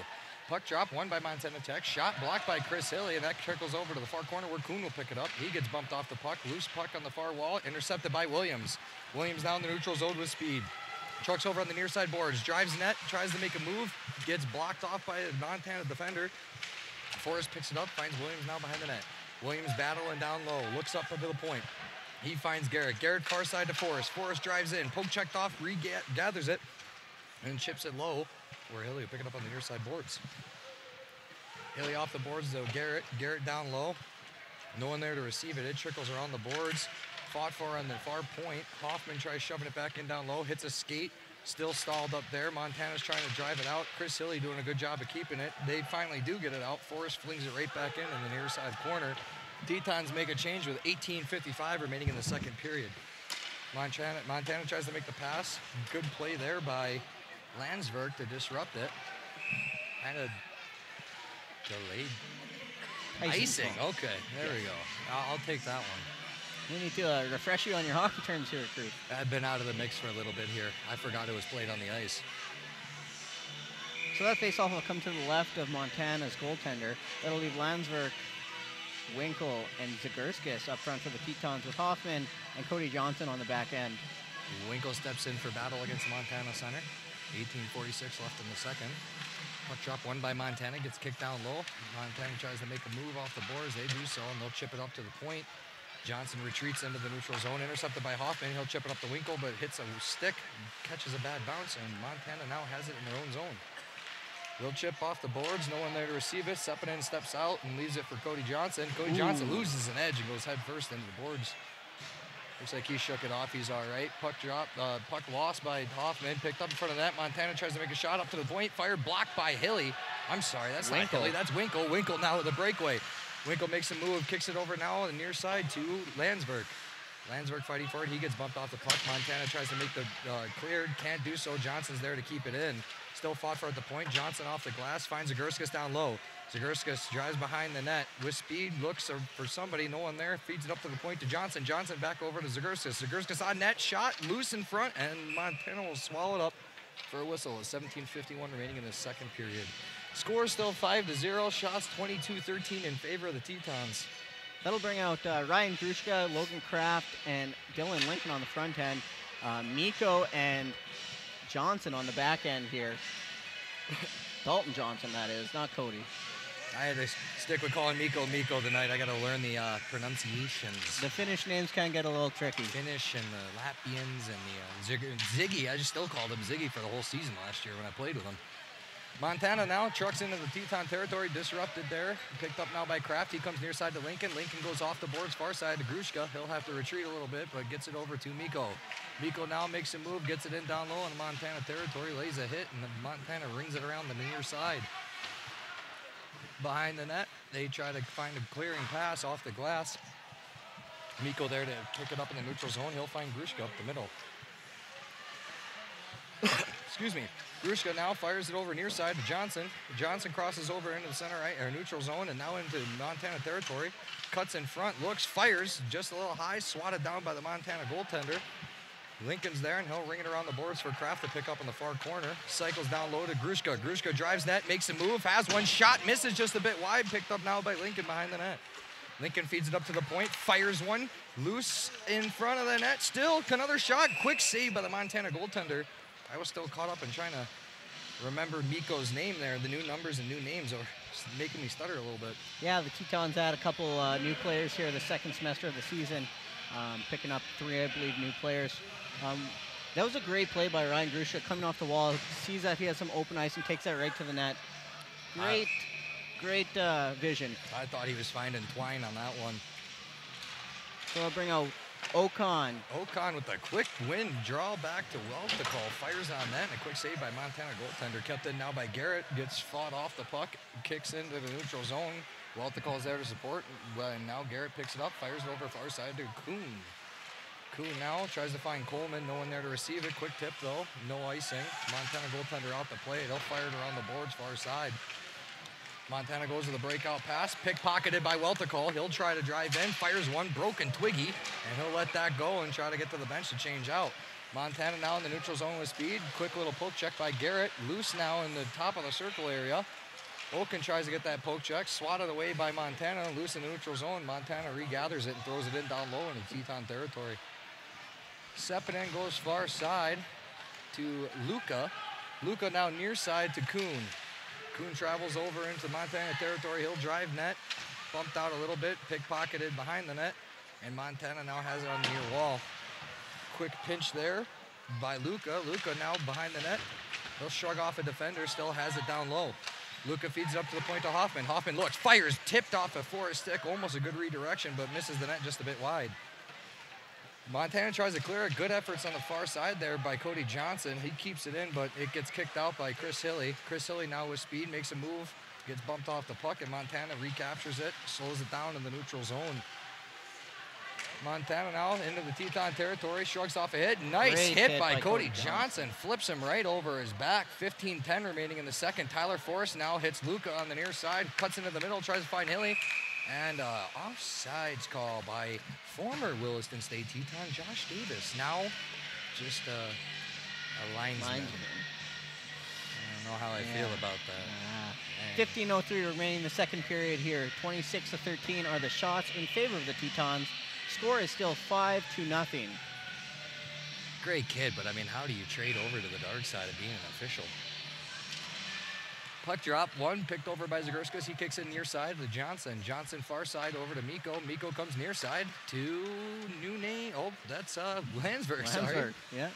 Puck drop, won by Montana Tech. Shot blocked by Chris Hilly, and that trickles over to the far corner where Kuhn will pick it up. He gets bumped off the puck. Loose puck on the far wall, intercepted by Williams. Williams down the neutral zone with speed. Trucks over on the near side boards, drives net, tries to make a move, gets blocked off by a Montana defender. Forrest picks it up, finds Williams now behind the net. Williams battling down low, looks up into the point. He finds Garrett. Garrett far side to Forrest. Forrest drives in, poke checked off, gathers it, and chips it low, where Hilly will pick it up on the near side boards. Hilly off the boards though, Garrett. Garrett down low. No one there to receive it. It trickles around the boards. Fought for on the far point. Hoffman tries shoving it back in down low, hits a skate. Still stalled up there. Montana's trying to drive it out. Chris Hilly doing a good job of keeping it. They finally do get it out. Forrest flings it right back in the near side corner. Tetons make a change with 18:55 remaining in the second period. Montana tries to make the pass. Good play there by Landsberg to disrupt it. Kind of delayed. Icing. Okay, there we go. I'll take that one. We need to refresh you on your hockey terms here, Crew. I've been out of the mix for a little bit here. I forgot it was played on the ice. So that faceoff will come to the left of Montana's goaltender. That'll leave Landsberg, Winkle, and Zagurskis up front for the Tetons with Hoffman and Cody Johnson on the back end. Winkle steps in for battle against Montana center. 18:46 left in the second. Puck drop won by Montana, gets kicked down low. Montana tries to make a move off the boards. They do so, and they'll chip it up to the point. Johnson retreats into the neutral zone, intercepted by Hoffman. He'll chip it up to Winkle, but hits a stick, catches a bad bounce, and Montana now has it in their own zone. They'll chip off the boards, no one there to receive it. Seppinen steps out and leaves it for Cody Johnson. Cody Johnson loses an edge and goes head first into the boards. Looks like he shook it off. He's all right. Puck drop, puck lost by Hoffman. Picked up in front of that. Montana tries to make a shot up to the point. Fired, blocked by Hilly. I'm sorry, that's Winkle. not Hilly. That's Winkle. Winkle now with the breakaway. Winkle makes a move, kicks it over now on the near side to Landsberg. Landsberg fighting for it. He gets bumped off the puck. Montana tries to make the cleared. Can't do so. Johnson's there to keep it in. Still fought for at the point. Johnson off the glass. Finds Zagurskis down low. Zagurskis drives behind the net with speed. Looks for somebody. No one there. Feeds it up to the point to Johnson. Johnson back over to Zagurskis. Zagurskis on net. Shot loose in front. And Montana will swallow it up for a whistle. 17:51 remaining in the second period. Score still 5-0. Shots 22-13 in favor of the Tetons. That'll bring out Ryan Grushka, Logan Kraft, and Dylan Lincoln on the front end. Miko and Johnson on the back end here. Dalton Johnson, that is, not Cody. I had to stick with calling Miko tonight. I got to learn the pronunciations. The Finnish names can get a little tricky. Finnish and the Latvians and the Ziggy. I just still called him Ziggy for the whole season last year when I played with him. Montana now trucks into the Teton territory, disrupted there. Picked up now by Kraft. He comes near side to Lincoln. Lincoln goes off the boards far side to Grushka. He'll have to retreat a little bit, but gets it over to Miko. Miko now makes a move, gets it in down low in Montana territory, lays a hit, and the Montana rings it around the near side. Behind the net, they try to find a clearing pass off the glass. Miko there to kick it up in the neutral zone. He'll find Grushka up the middle. Excuse me. Grushka now fires it over near side to Johnson. Johnson crosses over into the center right or neutral zone and now into Montana territory. Cuts in front, looks, fires just a little high, swatted down by the Montana goaltender. Lincoln's there and he'll ring it around the boards for Kraft to pick up in the far corner. Cycles down low to Grushka. Grushka drives net, makes a move, has one shot, misses just a bit wide, picked up now by Lincoln behind the net. Lincoln feeds it up to the point, fires one, loose in front of the net. Still another shot, quick save by the Montana goaltender. I was still caught up in trying to remember Miko's name there. The new numbers and new names are making me stutter a little bit. Yeah, the Tetons had a couple new players here the second semester of the season, picking up 3, I believe, new players. That was a great play by Ryan Grushka coming off the wall. Sees that he has some open ice and takes that right to the net. Great vision. I thought he was finding twine on that one. So I'll bring out Ocon. Ocon with a quick win draw back to Welticall. Fires on that, and a quick save by Montana goaltender. Kept in now by Garrett. Gets fought off the puck. Kicks into the neutral zone. Welticall's there to support. Well, and now Garrett picks it up. Fires it over far side to Kuhn. Kuhn now tries to find Coleman. No one there to receive it. Quick tip, though. No icing. Montana goaltender out the play. They'll fire it around the boards far side. Montana goes to the breakout pass. Pickpocketed by Welticall. He'll try to drive in. Fires one broken Twiggy. And he'll let that go and try to get to the bench to change out. Montana now in the neutral zone with speed. Quick little poke check by Garrett. Loose now in the top of the circle area. Oken tries to get that poke check. Swatted away by Montana. Loose in the neutral zone. Montana regathers it and throws it in down low into Teton territory. Sepinen goes far side to Luca. Luca now near side to Kuhn. Kuhn travels over into Montana territory. He'll drive net. Bumped out a little bit. Pickpocketed behind the net. And Montana now has it on the near wall. Quick pinch there by Luca. Luca now behind the net. He'll shrug off a defender. Still has it down low. Luca feeds it up to the point to Hoffman. Hoffman looks, fires, tipped off a forest stick. Almost a good redirection, but misses the net just a bit wide. Montana tries to clear it. Good efforts on the far side there by Cody Johnson. He keeps it in, but it gets kicked out by Chris Hilly. Chris Hilly now with speed, makes a move, gets bumped off the puck, and Montana recaptures it, slows it down in the neutral zone. Montana now into the Teton territory, shrugs off a hit. Nice hit by Cody Johnson. Flips him right over his back. 15-10 remaining in the second. Tyler Forrest now hits Luca on the near side, cuts into the middle, tries to find Hilly. And offsides call by former Williston State Teton Josh Davis. Now just a linesman. I don't know how I feel about that. 15:03 remaining in the second period here. 26-13 are the shots in favor of the Tetons. Score is still 5-0. Great kid, but I mean, how do you trade over to the dark side of being an official? Puck drop, one picked over by Zagurskas. He kicks it near side to Johnson. Johnson far side over to Miko. Miko comes near side to new name. Oh, that's Landsberg, sorry. Yeah.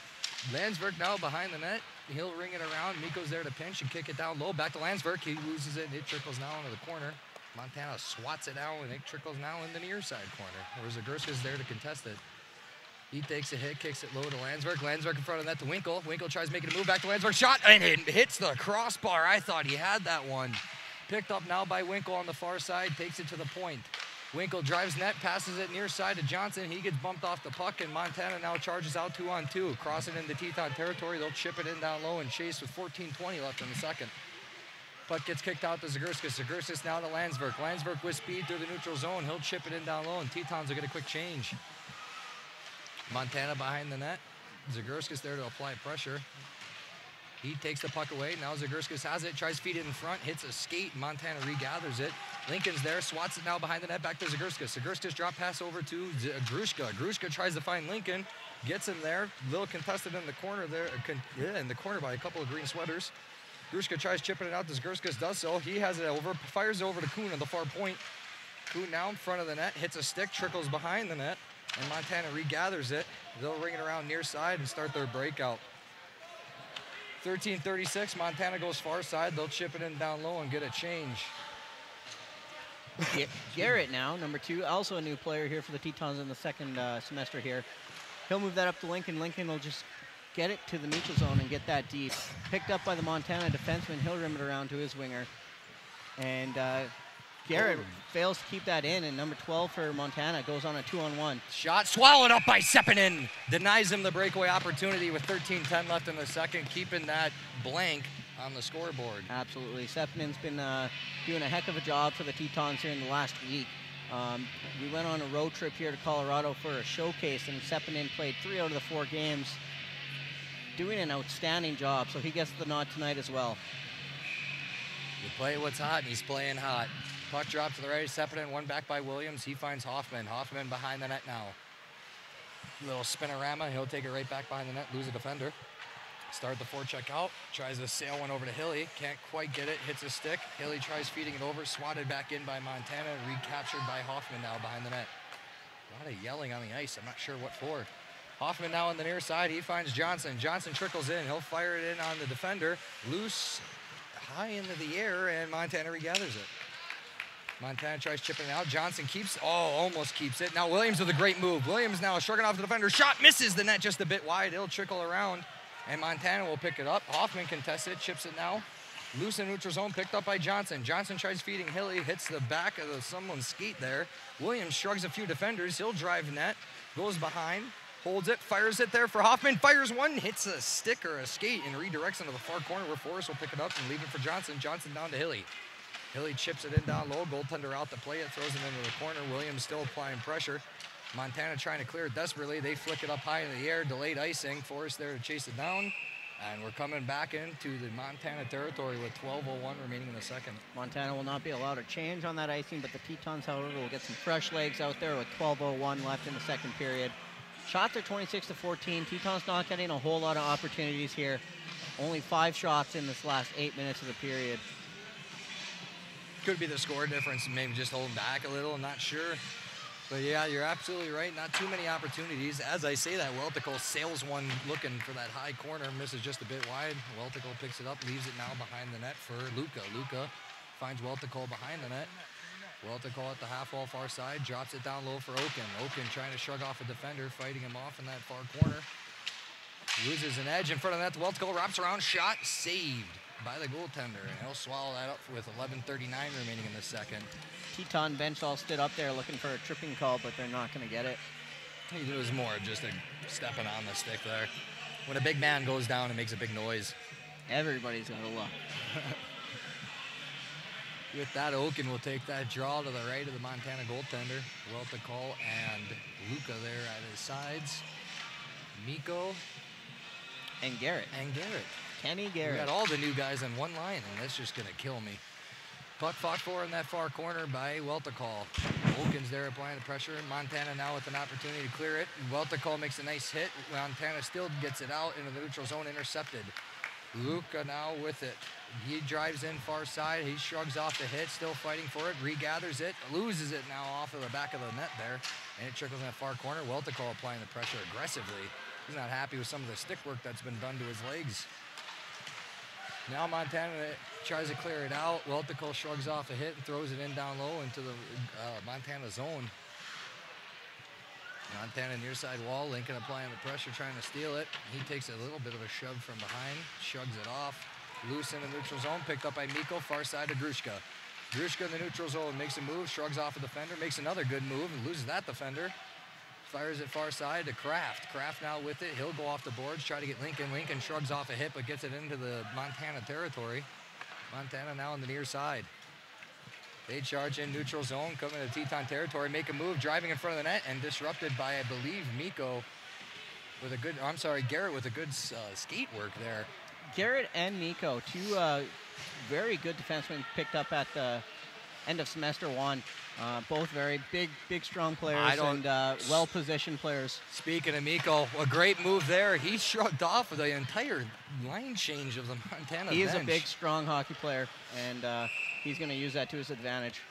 Landsberg now behind the net. He'll ring it around. Miko's there to pinch and kick it down low. Back to Landsberg. He loses it, and it trickles now into the corner. Montana swats it out, and it trickles now in the near side corner. Whereas Zagurskas there to contest it. He takes a hit, kicks it low to Landsberg. Landsberg in front of that to Winkle. Winkle tries making a move back to Landsberg. Shot, and it hits the crossbar. I thought he had that one. Picked up now by Winkle on the far side, takes it to the point. Winkle drives net, passes it near side to Johnson. He gets bumped off the puck, and Montana now charges out 2-on-2. Crossing into Teton territory. They'll chip it in down low and chase with 14:20 left in the second. Puck gets kicked out to Zagurskas. Zagurskas now to Landsberg. Landsberg with speed through the neutral zone. He'll chip it in down low, and Tetons will get a quick change. Montana behind the net. Zagurskas there to apply pressure. He takes the puck away. Now Zagurskas has it, tries to feed it in front, hits a skate. Montana regathers it. Lincoln's there, swats it now behind the net, back to Zagurskas. Zagurskas drop pass over to Grushka. Grushka tries to find Lincoln, gets him there. Little contested in the corner there, in the corner by a couple of green sweaters. Grushka tries chipping it out. Zagurskas does so. He has it over, fires it over to Kuhn on the far point. Kuhn now in front of the net, hits a stick, trickles behind the net. And Montana regathers it. They'll ring it around near side and start their breakout. 13:36, Montana goes far side. They'll chip it in down low and get a change. Garrett now, number 2, also a new player here for the Tetons in the second semester here. He'll move that up to Lincoln. Lincoln will just get it to the neutral zone and get that deep. Picked up by the Montana defenseman. He'll rim it around to his winger. And Garrett fails to keep that in, and number 12 for Montana goes on a 2-on-1. Shot swallowed up by Sepinen. Denies him the breakaway opportunity with 13:10 left in the second, keeping that blank on the scoreboard. Absolutely. Sepinen's been doing a heck of a job for the Tetons here in the last week. We went on a road trip here to Colorado for a showcase, and Sepinen played 3 out of the 4 games, doing an outstanding job, so he gets the nod tonight as well. You play what's hot, and he's playing hot. Puck drop to the right, Sepinen, one back by Williams. He finds Hoffman. Hoffman behind the net now. Little spinorama. He'll take it right back behind the net, lose a defender. Start the forecheck out. Tries to sail one over to Hilly. Can't quite get it. Hits a stick. Hilly tries feeding it over. Swatted back in by Montana. Recaptured by Hoffman now behind the net. A lot of yelling on the ice. I'm not sure what for. Hoffman now on the near side. He finds Johnson. Johnson trickles in. He'll fire it in on the defender. Loose, high into the air, and Montana regathers it. Montana tries chipping it out. Johnson keeps, almost keeps it. Now Williams with a great move. Williams now shrugging off the defender. Shot misses the net just a bit wide. It'll trickle around, and Montana will pick it up. Hoffman contests it, chips it now. Loose in neutral zone, picked up by Johnson. Johnson tries feeding Hilly, hits the back of someone's skate there. Williams shrugs a few defenders. He'll drive net, goes behind, holds it, fires it there for Hoffman. Fires one, hits a stick or a skate, and redirects into the far corner where Forrest will pick it up and leave it for Johnson. Johnson down to Hilly. Hilly chips it in down low. Goaltender out to play it, throws it into the corner. Williams still applying pressure. Montana trying to clear it desperately. They flick it up high in the air, delayed icing. Forrest there to chase it down. And we're coming back into the Montana territory with 12:01 remaining in the second. Montana will not be allowed a change on that icing, but the Tetons, however, will get some fresh legs out there with 12:01 left in the second period. Shots are 26-14. Tetons not getting a whole lot of opportunities here. Only 5 shots in this last 8 minutes of the period. Could be the score difference, maybe just holding back a little, I'm not sure. But yeah, you're absolutely right. Not too many opportunities. As I say that, Weltico sails one looking for that high corner, misses just a bit wide. Weltico picks it up, leaves it now behind the net for Luca. Luca finds Weltico behind the net. Weltico at the half wall far side, drops it down low for Oken. Oken trying to shrug off a defender, fighting him off in that far corner. Loses an edge in front of that. Weltico wraps around, shot, saved by the goaltender, and he'll swallow that up with 11:39 remaining in the second. Teton bench all stood up there looking for a tripping call, but they're not going to get it. It was more just a stepping on the stick there. When a big man goes down, it makes a big noise. Everybody's got to look. With that, Oken will take that draw to the right of the Montana goaltender. Weltico and Luca there at his sides. Mikko And Garrett. Kenny We Garrett. got all the new guys on one line, and that's just going to kill me. Puck fought for in that far corner by Weltico. Oken's there applying the pressure. Montana now with an opportunity to clear it. Weltico makes a nice hit. Montana still gets it out into the neutral zone, intercepted. Luca now with it. He drives in far side. He shrugs off the hit, still fighting for it. Regathers it, loses it now off of the back of the net there. And it trickles in that far corner. Weltico applying the pressure aggressively. He's not happy with some of the stick work that's been done to his legs. Now Montana tries to clear it out. Weltico shrugs off a hit and throws it in down low into the Montana zone. Montana near side wall. Lincoln applying the pressure, trying to steal it. He takes a little bit of a shove from behind, shrugs it off. Loose in the neutral zone, picked up by Mikko, far side to Grushka. Grushka in the neutral zone, makes a move, shrugs off a defender, makes another good move, and loses that defender. Fires it far side to Kraft. Kraft now with it. He'll go off the boards, try to get Lincoln. Lincoln shrugs off a hit, but gets it into the Montana territory. Montana now on the near side. They charge in neutral zone, coming to Teton territory, make a move, driving in front of the net, and disrupted by, I believe, Mikko with a good, Garrett with a good skate work there. Garrett and Mikko, two very good defensemen picked up at the end of semester one. Both very big, strong players and well-positioned players. Speaking of Mikko, a great move there. He shrugged off the entire line change of the Montana He is bench. a big, strong hockey player, and he's going to use that to his advantage.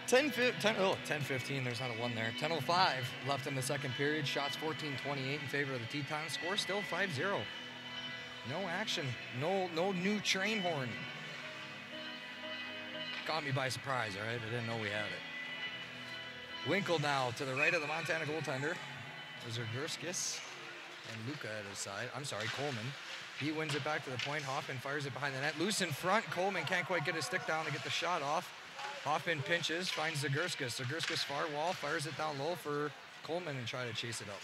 10-15, there's not a 1 there. 10:05 left in the second period. Shots 14-28 in favor of the Teton. Score still 5-0. No action. No new train horn. Caught me by surprise, all right? I didn't know we had it. Winkle now to the right of the Montana goaltender. Zagurskis and Luca at his side. Coleman. He wins it back to the point. Hoffman fires it behind the net. Loose in front. Coleman can't quite get his stick down to get the shot off. Hoffman pinches, finds Zagurskis. Zagurskis far wall, fires it down low for Coleman and try to chase it up.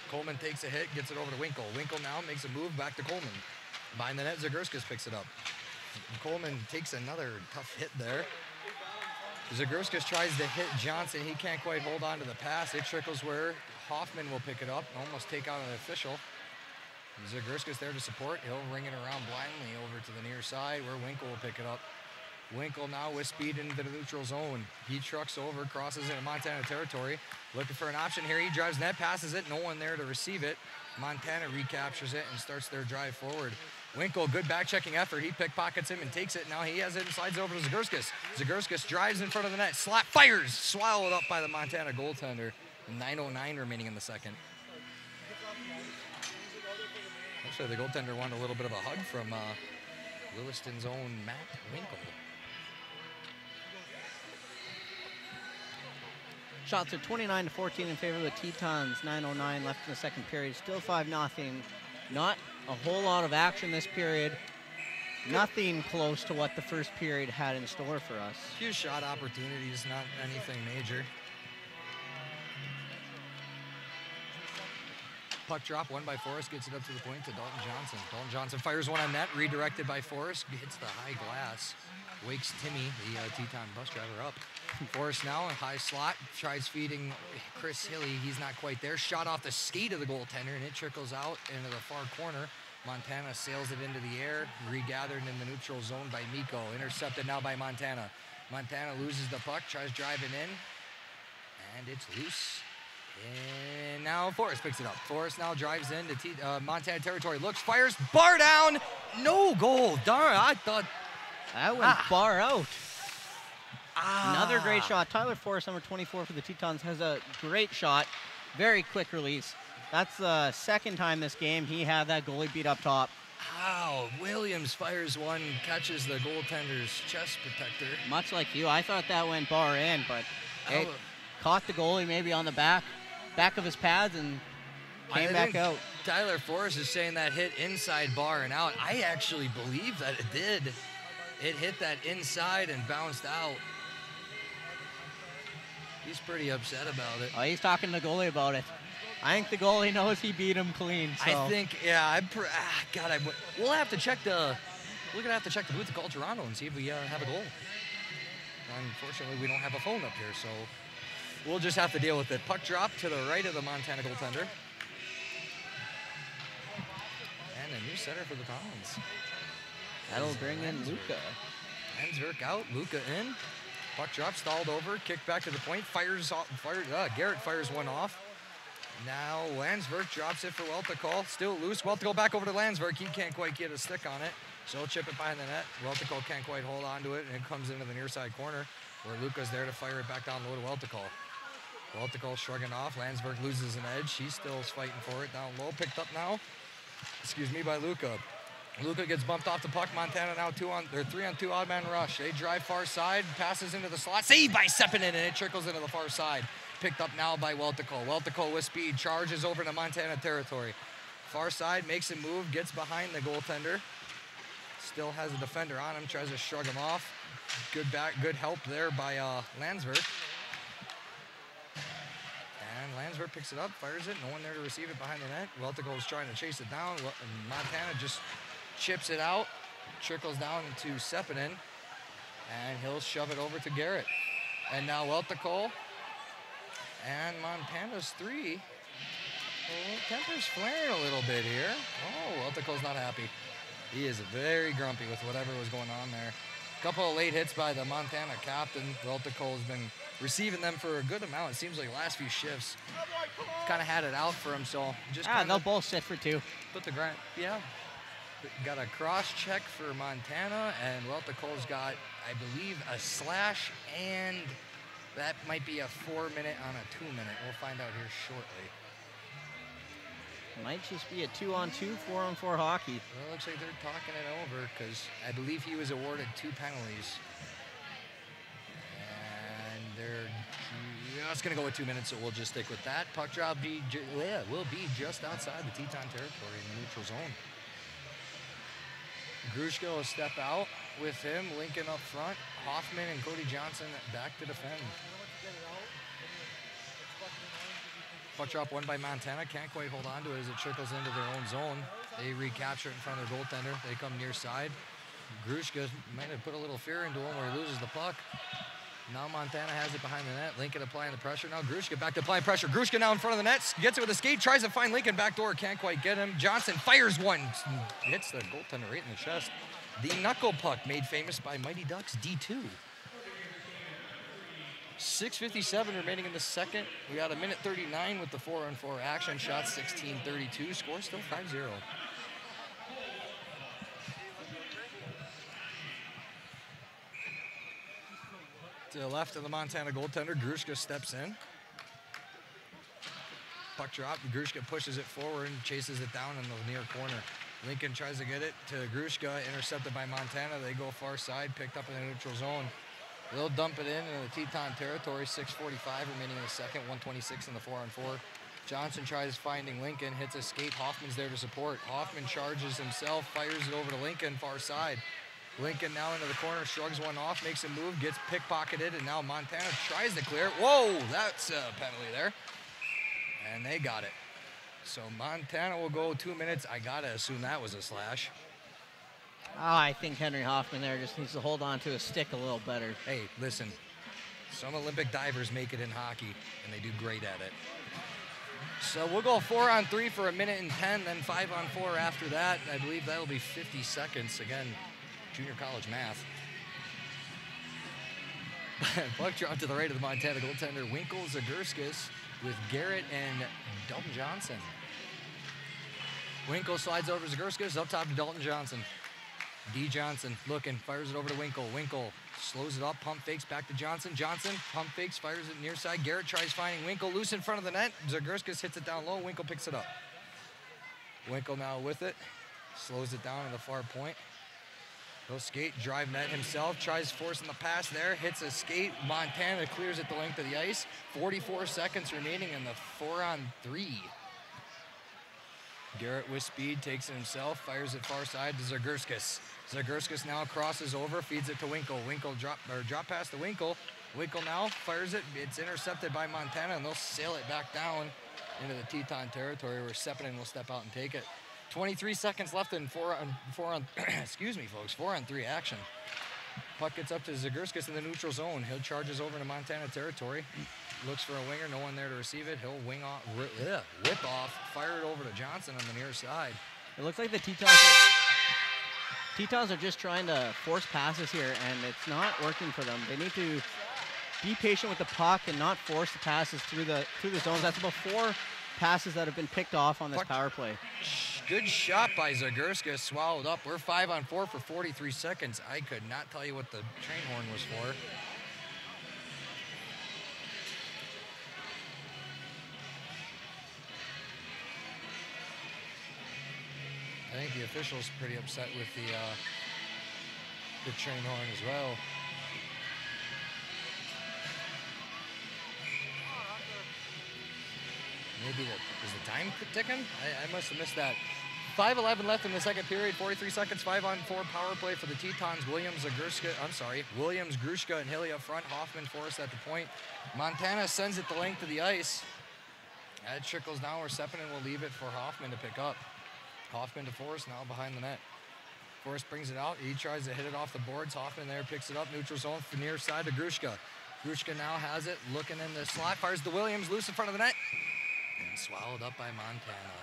Coleman takes a hit, gets it over to Winkle. Winkle now makes a move back to Coleman. Behind the net, Zagurskis picks it up. Coleman takes another tough hit there. Zagurskis tries to hit Johnson. He can't quite hold on to the pass. It trickles where Hoffman will pick it up and almost take out an official. Zagurskis there to support. He'll ring it around blindly over to the near side where Winkle will pick it up. Winkle now with speed into the neutral zone. He trucks over, crosses into Montana territory. Looking for an option here. He drives net, passes it. No one there to receive it. Montana recaptures it and starts their drive forward. Winkle, good back-checking effort. He pickpockets him and takes it. Now he has it and slides over to Zagurskis. Zagurskis drives in front of the net. Slap, fires. Swallowed up by the Montana goaltender. 9:09 remaining in the second. Actually, the goaltender wanted a little bit of a hug from Williston's own Matt Winkle. Shots are 29-14 in favor of the Tetons. 9:09 left in the second period. Still 5-0. Not a whole lot of action this period. Nothing close to what the first period had in store for us. Few shot opportunities, not anything major. Puck drop, won by Forrest, gets it up to the point to Dalton Johnson. Dalton Johnson fires one on net, redirected by Forrest, hits the high glass. Wakes Timmy, the Teton bus driver, up. Forrest now in high slot, tries feeding Chris Hilly. He's not quite there. Shot off the skate of the goaltender, and it trickles out into the far corner. Montana sails it into the air, regathered in the neutral zone by Miko. Intercepted now by Montana. Montana loses the puck, tries driving in, and it's loose. And now Forrest picks it up. Forrest now drives into Montana territory, looks, fires, bar down, no goal. Darn, I thought. That went far out. Another great shot. Tyler Forrest, number 24 for the Tetons, has a great shot. Very quick release. That's the second time this game he had that goalie beat up top. Wow, Williams fires one, catches the goaltender's chest protector. Much like you, I thought that went bar in, but it caught the goalie maybe on the back of his pads and came back out. Tyler Forrest is saying that hit inside bar and out. I actually believe that it did. It hit that inside and bounced out. He's pretty upset about it. Oh, he's talking to the goalie about it. I think the goalie knows he beat him clean. So. I think, yeah. We'll have to check the. We're gonna have to check the booth to call Toronto and see if we have a goal. Unfortunately, we don't have a phone up here, so we'll just have to deal with it. Puck drop to the right of the Montana goaltender, and a new center for the Tons. That'll bring in Luca. Landsberg out, Luca in. Puck drop, stalled over, kicked back to the point, Garrett fires one off. Now Landsberg drops it for Welticall, still loose. Welticall back over to Landsberg, he can't quite get a stick on it. So he'll chip it behind the net. Welticall can't quite hold on to it, and it comes into the near side corner where Luca's there to fire it back down low to Welticall. Welticall shrugging off, Landsberg loses an edge, he still is fighting for it down low, picked up now, by Luca. Luca gets bumped off the puck. Montana now 3-on-2 odd man rush. They drive far side, passes into the slot, saved by Sepinen, and it trickles into the far side. Picked up now by Welticall. Welticall with speed, charges over to Montana territory. Far side, makes a move, gets behind the goaltender. Still has a defender on him, tries to shrug him off. Good help there by Landsberg. And Landsberg picks it up, fires it, no one there to receive it behind the net. Welticall is trying to chase it down. Montana just chips it out, trickles down into Sepinen, and he'll shove it over to Garrett. And now Welticall, and Montana's three. Well, temper's flaring a little bit here. Oh, Welticall's not happy. He is very grumpy with whatever was going on there. A couple of late hits by the Montana captain. Welticall has been receiving them for a good amount. It seems like the last few shifts kind of had it out for him, so just they'll both sit for two. Put the grind, yeah. Got a cross check for Montana, and Welticall's got, I believe, a slash, and that might be a 4-minute on a 2-minute. We'll find out here shortly. Might just be a 2-on-2, 4-on-4 hockey. Well, it looks like they're talking it over because I believe he was awarded 2 penalties. And they're just going to go with 2 minutes, so we'll just stick with that. Puck drop will be just outside the Teton territory in the neutral zone. Grushka will step out with him, Lincoln up front, Hoffman and Cody Johnson back to defend. Puck drop won by Montana, can't quite hold on to it as it trickles into their own zone. They recapture it in front of their goaltender. They come near side. Grushka might have put a little fear into him where he loses the puck. Now Montana has it behind the net. Lincoln applying the pressure. Now Grushka back to applying pressure. Grushka now in front of the net. Gets it with a skate. Tries to find Lincoln back door. Can't quite get him. Johnson fires one. Hits the goaltender right in the chest. The knuckle puck made famous by Mighty Ducks D2. 6:57 remaining in the second. We got 1:39 with the 4-on-4 action. Shot 16:32. Score still 5-0. To the left of the Montana goaltender, Grushka steps in. Puck drop, Grushka pushes it forward and chases it down in the near corner. Lincoln tries to get it to Grushka, intercepted by Montana. They go far side, picked up in the neutral zone. They'll dump it in the Teton territory. 6:45 remaining in the second. 1:26 in the 4-on-4. Johnson tries finding Lincoln, hits a skate. Hoffman's there to support. Hoffman charges himself, fires it over to Lincoln, far side. Lincoln now into the corner, shrugs one off, makes a move, gets pickpocketed, and now Montana tries to clear. Whoa, that's a penalty there. And they got it. So Montana will go 2 minutes. I gotta assume that was a slash. Oh, I think Henry Hoffman there just needs to hold on to his stick a little better. Hey, listen, some Olympic divers make it in hockey, and they do great at it. So we'll go 4-on-3 for 1:10, then 5-on-4 after that. I believe that'll be 50 seconds. Again, junior college math. Puck drop to the right of the Montana goaltender, Winkle Zagurskis, with Garrett and Dalton Johnson. Winkle slides over to Zagurskis, up top to Dalton Johnson. D. Johnson looking, fires it over to Winkle. Winkle slows it up, pump fakes back to Johnson. Johnson pump fakes, fires it near side. Garrett tries finding Winkle loose in front of the net. Zagurskis hits it down low. Winkle picks it up. Winkle now with it, slows it down on the far point. He'll skate, drive net himself, tries forcing the pass there, hits a skate. Montana clears it the length of the ice. 44 seconds remaining in the 4-on-3. Garrett with speed takes it himself, fires it far side to Zagurskis. Zagurskis now crosses over, feeds it to Winkle. Winkle drop pass to Winkle. Winkle now fires it. It's intercepted by Montana, and they'll sail it back down into the Teton territory where Sepinen will step out and take it. 23 seconds left in 4-on excuse me, folks, 4-on-3 action. Puck gets up to Zagurskis in the neutral zone. He'll charges over to Montana territory. Looks for a winger, no one there to receive it. He'll wing off, whip off, fire it over to Johnson on the near side. It looks like the Tetons are just trying to force passes here, and it's not working for them. They need to be patient with the puck and not force the passes through the zones. That's about 4 passes that have been picked off on this power play. Good shot by Zagurskis, swallowed up. We're 5-on-4 for 43 seconds. I could not tell you what the train horn was for. I think the official's pretty upset with the train horn as well. Maybe is the time ticking? I must have missed that. 5:11 left in the second period, 43 seconds, 5-on-4 power play for the Tetons. Williams, Grushka, and Hilly up front. Hoffman, Forrest at the point. Montana sends it the length of the ice. That trickles down where Sepinen will leave it for Hoffman to pick up. Hoffman to Forrest, now behind the net. Forrest brings it out. He tries to hit it off the boards. Hoffman there picks it up. Neutral zone for near side to Grushka. Grushka now has it, looking in the slot. Fires to Williams, loose in front of the net. And swallowed up by Montana.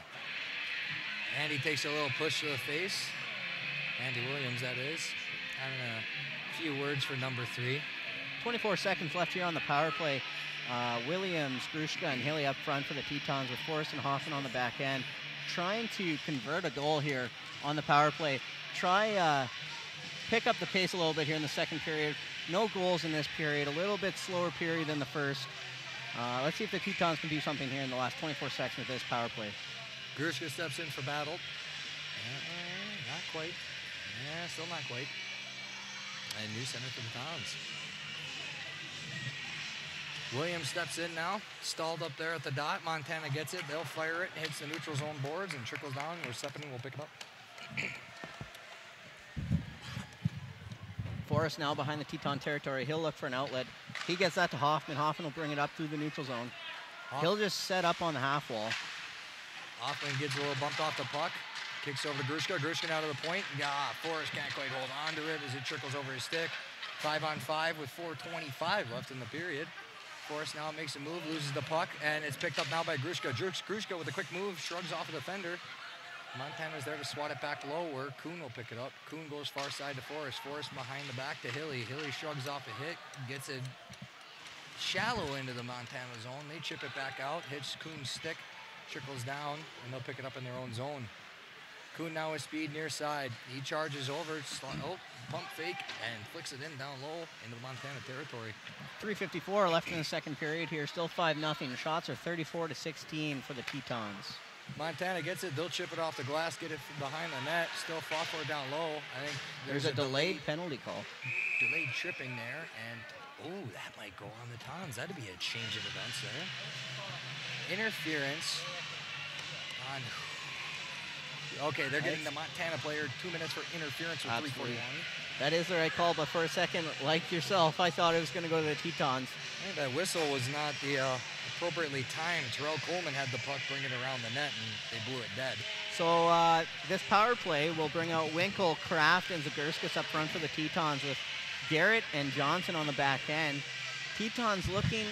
Andy takes a little push to the face. Andy Williams, that is. Having a few words for number 3. 24 seconds left here on the power play. Williams, Grushka, and Hilly up front for the Tetons with Forrest and Hoffman on the back end. Trying to convert a goal here on the power play. Try pick up the pace a little bit here in the second period. No goals in this period. A little bit slower period than the first. Let's see if the Tetons can do something here in the last 24 seconds with this power play. Grushka steps in for battle. Not quite. Yeah, still not quite. And new center for the Towns. Williams steps in now. Stalled up there at the dot. Montana gets it. They'll fire it. Hits the neutral zone boards and trickles down where Sepinen will pick it up. Forrest now behind the Teton territory. He'll look for an outlet. He gets that to Hoffman. Hoffman will bring it up through the neutral zone. He'll just set up on the half wall. Hoffman gets a little bumped off the puck. Kicks over to Grushka. Grushka now to the point. Forrest can't quite hold on to it as it trickles over his stick. 5-on-5 with 4:25 left in the period. Forrest now makes a move, loses the puck, and it's picked up now by Grushka. Grushka with a quick move, shrugs off a defender. Montana's there to swat it back low where Kuhn will pick it up. Kuhn goes far side to Forrest. Forrest behind the back to Hilly. Hilly shrugs off a hit, gets it shallow into the Montana zone. They chip it back out, hits Kuhn's stick, trickles down, and they'll pick it up in their own zone. Kuhn now with speed near side. He charges over, pump fake, and flicks it in down low into the Montana territory. 3:54 left in the second period here. Still 5-0. Shots are 34-16 for the Tetons. Montana gets it. They'll chip it off the glass, get it from behind the net. Still fought for it down low. I think there's a delayed penalty call. delayed tripping there, and oh, that might go on the Tons. That'd be a change of events there. Interference on. Okay, they're getting the Montana player 2 minutes for interference with Absolutely. 3:41. That is the right call, but for a second, like yourself, I thought it was going to go to the Tetons. I think that whistle was not the appropriately timed. Terrell Coleman had the puck bring it around the net, and they blew it dead. So this power play will bring out Winkle, Kraft, and Zagurskis up front for the Tetons with Garrett and Johnson on the back end. Tetons looking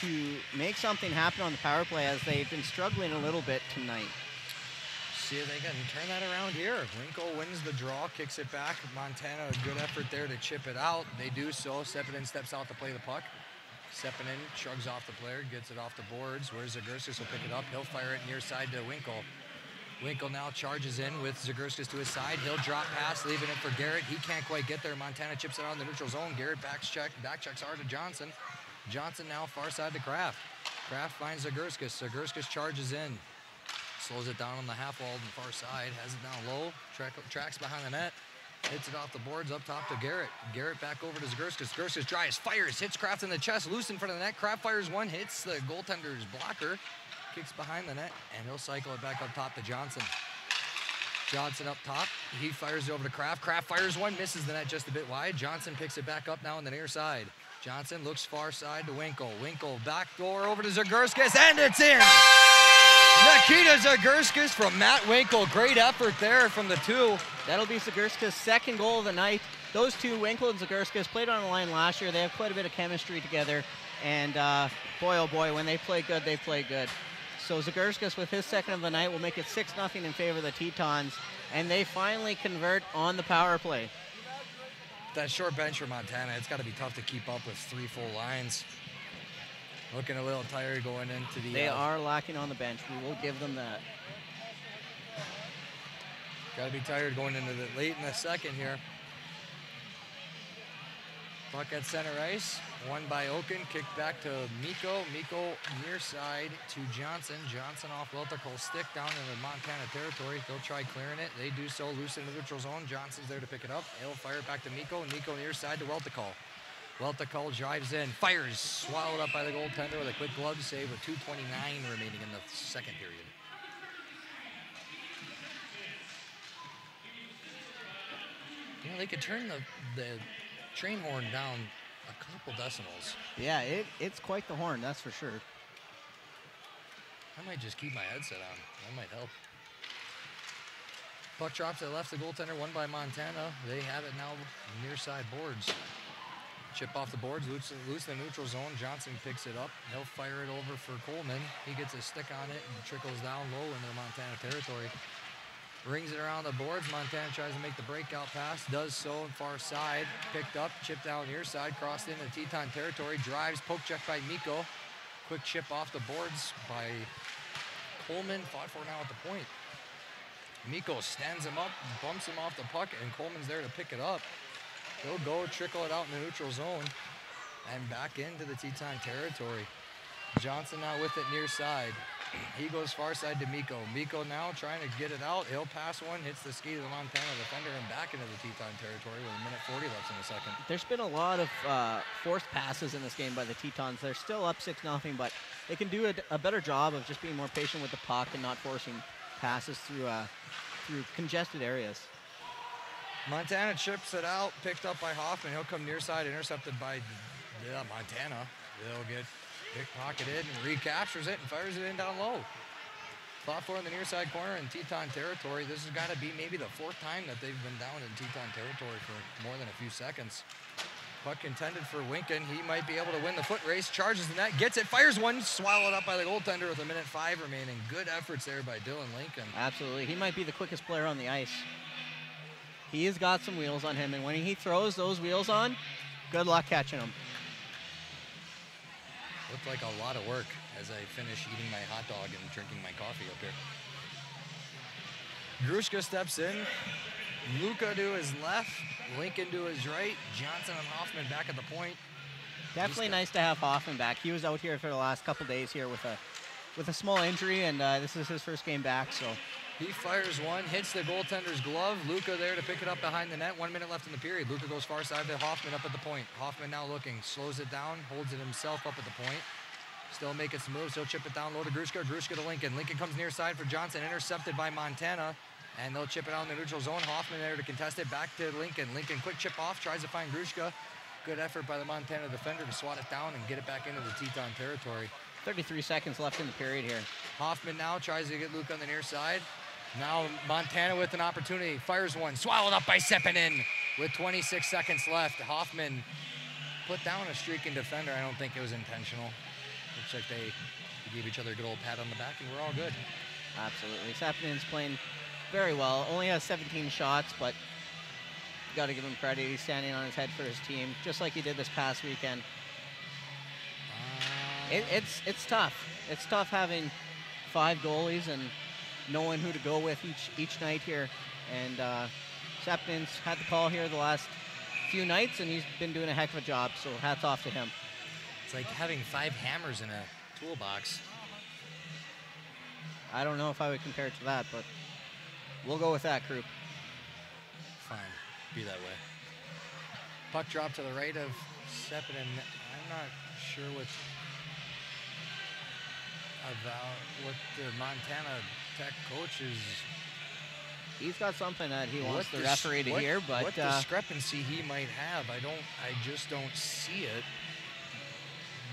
to make something happen on the power play as they've been struggling a little bit tonight. See if they can turn that around here. Winkle wins the draw, kicks it back. Montana, a good effort there to chip it out. They do so. Sepinen steps out to play the puck. Sepinen shrugs off the player, gets it off the boards. Where's Zagurskis will pick it up. He'll fire it near side to Winkle. Winkle now charges in with Zagurskis to his side. He'll drop pass, leaving it for Garrett. He can't quite get there. Montana chips it on the neutral zone. Garrett back checks hard to Johnson. Johnson now far side to Kraft. Kraft finds Zagurskis. Zagurskis charges in. Slows it down on the half wall on the far side. Has it down low. Tracks behind the net. Hits it off the boards up top to Garrett. Garrett back over to Zagurskis. Zagurskis drives, fires, hits Kraft in the chest. Loose in front of the net. Kraft fires one, hits the goaltender's blocker. Kicks behind the net, and he'll cycle it back up top to Johnson. Johnson up top. He fires it over to Kraft. Kraft fires one, misses the net just a bit wide. Johnson picks it back up now on the near side. Johnson looks far side to Winkle. Winkle back door over to Zagurskis, and it's in! Nikita Zagurskis from Matt Winkle. Great effort there from the two. That'll be Zagurskis' second goal of the night. Those two, Winkle and Zagurskis, played on a line last year. They have quite a bit of chemistry together. And boy, oh boy, when they play good, they play good. So Zagurskis with his second of the night will make it 6-0 in favor of the Tetons. And they finally convert on the power play. That short bench for Montana, it's got to be tough to keep up with 3 full lines. Looking a little tired going into the... They are lacking on the bench. We will give them that. Got to be tired going into the late in the second here. Puck at center ice. Won by Oken. Kicked back to Mikko. Mikko near side to Johnson. Johnson off Welterkohl's stick down into Montana territory. They'll try clearing it. They do so. Loose in the neutral zone. Johnson's there to pick it up. He'll fire it back to Mikko. Mikko near side to Welterkohl. Welterkohl drives in, fires, swallowed up by the goaltender with a quick glove save with 2:29 remaining in the second period. You know, they could turn the train horn down a couple decimals. Yeah, it's quite the horn, that's for sure. I might just keep my headset on. That might help. Puck drops to the left, the goaltender, won by Montana. They have it now near side boards. Chip off the boards, loose in the neutral zone. Johnson picks it up. He'll fire it over for Coleman. He gets a stick on it and trickles down low into the Montana territory. Rings it around the boards. Montana tries to make the breakout pass. Does so on far side. Picked up, chipped down near side. Crossed into Teton territory. Drives, poke check by Mikko. Quick chip off the boards by Coleman. Fought for now at the point. Mikko stands him up, bumps him off the puck, and Coleman's there to pick it up. He'll go trickle it out in the neutral zone and back into the Teton territory. Johnson now with it near side. He goes far side to Mikko. Mikko now trying to get it out. He'll pass one, hits the skate of the Montana defender and back into the Teton territory with 1:40 left in the second. There's been a lot of forced passes in this game by the Tetons. They're still up 6-0, but they can do a better job of just being more patient with the puck and not forcing passes through congested areas. Montana chips it out, picked up by Hoffman. He'll come near side, intercepted by Montana. They'll get pickpocketed and recaptures it and fires it in down low. Fought for in the near side corner in Teton territory. This has got to be maybe the 4th time that they've been down in Teton territory for more than a few seconds. Puck intended for Winkin. He might be able to win the foot race. Charges the net, gets it, fires one, swallowed up by the goaltender with 1:05 remaining. Good efforts there by Dylan Lincoln. Absolutely. He might be the quickest player on the ice. He has got some wheels on him, and when he throws those wheels on, good luck catching them. Looked like a lot of work as I finish eating my hot dog and drinking my coffee up here. Grushka steps in. Luka to his left. Lincoln to his right. Johnson and Hoffman back at the point. Definitely nice to have Hoffman back. He was out here for the last couple days here with a small injury, and this is his first game back, so He fires one, hits the goaltender's glove. Luca there to pick it up behind the net. 1 minute left in the period. Luca goes far side to Hoffman up at the point. Hoffman now looking, slows it down, holds it himself up at the point. Still making some moves. He'll chip it down low to Grushka. Grushka to Lincoln. Lincoln comes near side for Johnson, intercepted by Montana. And they'll chip it out in the neutral zone. Hoffman there to contest it back to Lincoln. Lincoln quick chip off, tries to find Grushka. Good effort by the Montana defender to swat it down and get it back into the Teton territory. 33 seconds left in the period here. Hoffman now tries to get Luke on the near side. Now Montana with an opportunity, fires one, swallowed up by Sepinen with 26 seconds left. Hoffman put down a streaking defender. I don't think it was intentional. Looks like they gave each other a good old pat on the back and we're all good. Absolutely. Sappinen's playing very well. Only has 17 shots, but got to give him credit. He's standing on his head for his team, just like he did this past weekend. It's tough. It's tough having 5 goalies and knowing who to go with each night here. And Sappinen's had the call here the last few nights, and he's been doing a heck of a job, so hats off to him. It's like having 5 hammers in a toolbox. I don't know if I would compare it to that, but we'll go with that, crew. Fine, be that way. Puck drop to the right of Sepinen. I'm not sure what the Montana Tech coach is. He's got something that he wants the referee to hear, but what discrepancy he might have, I just don't see it.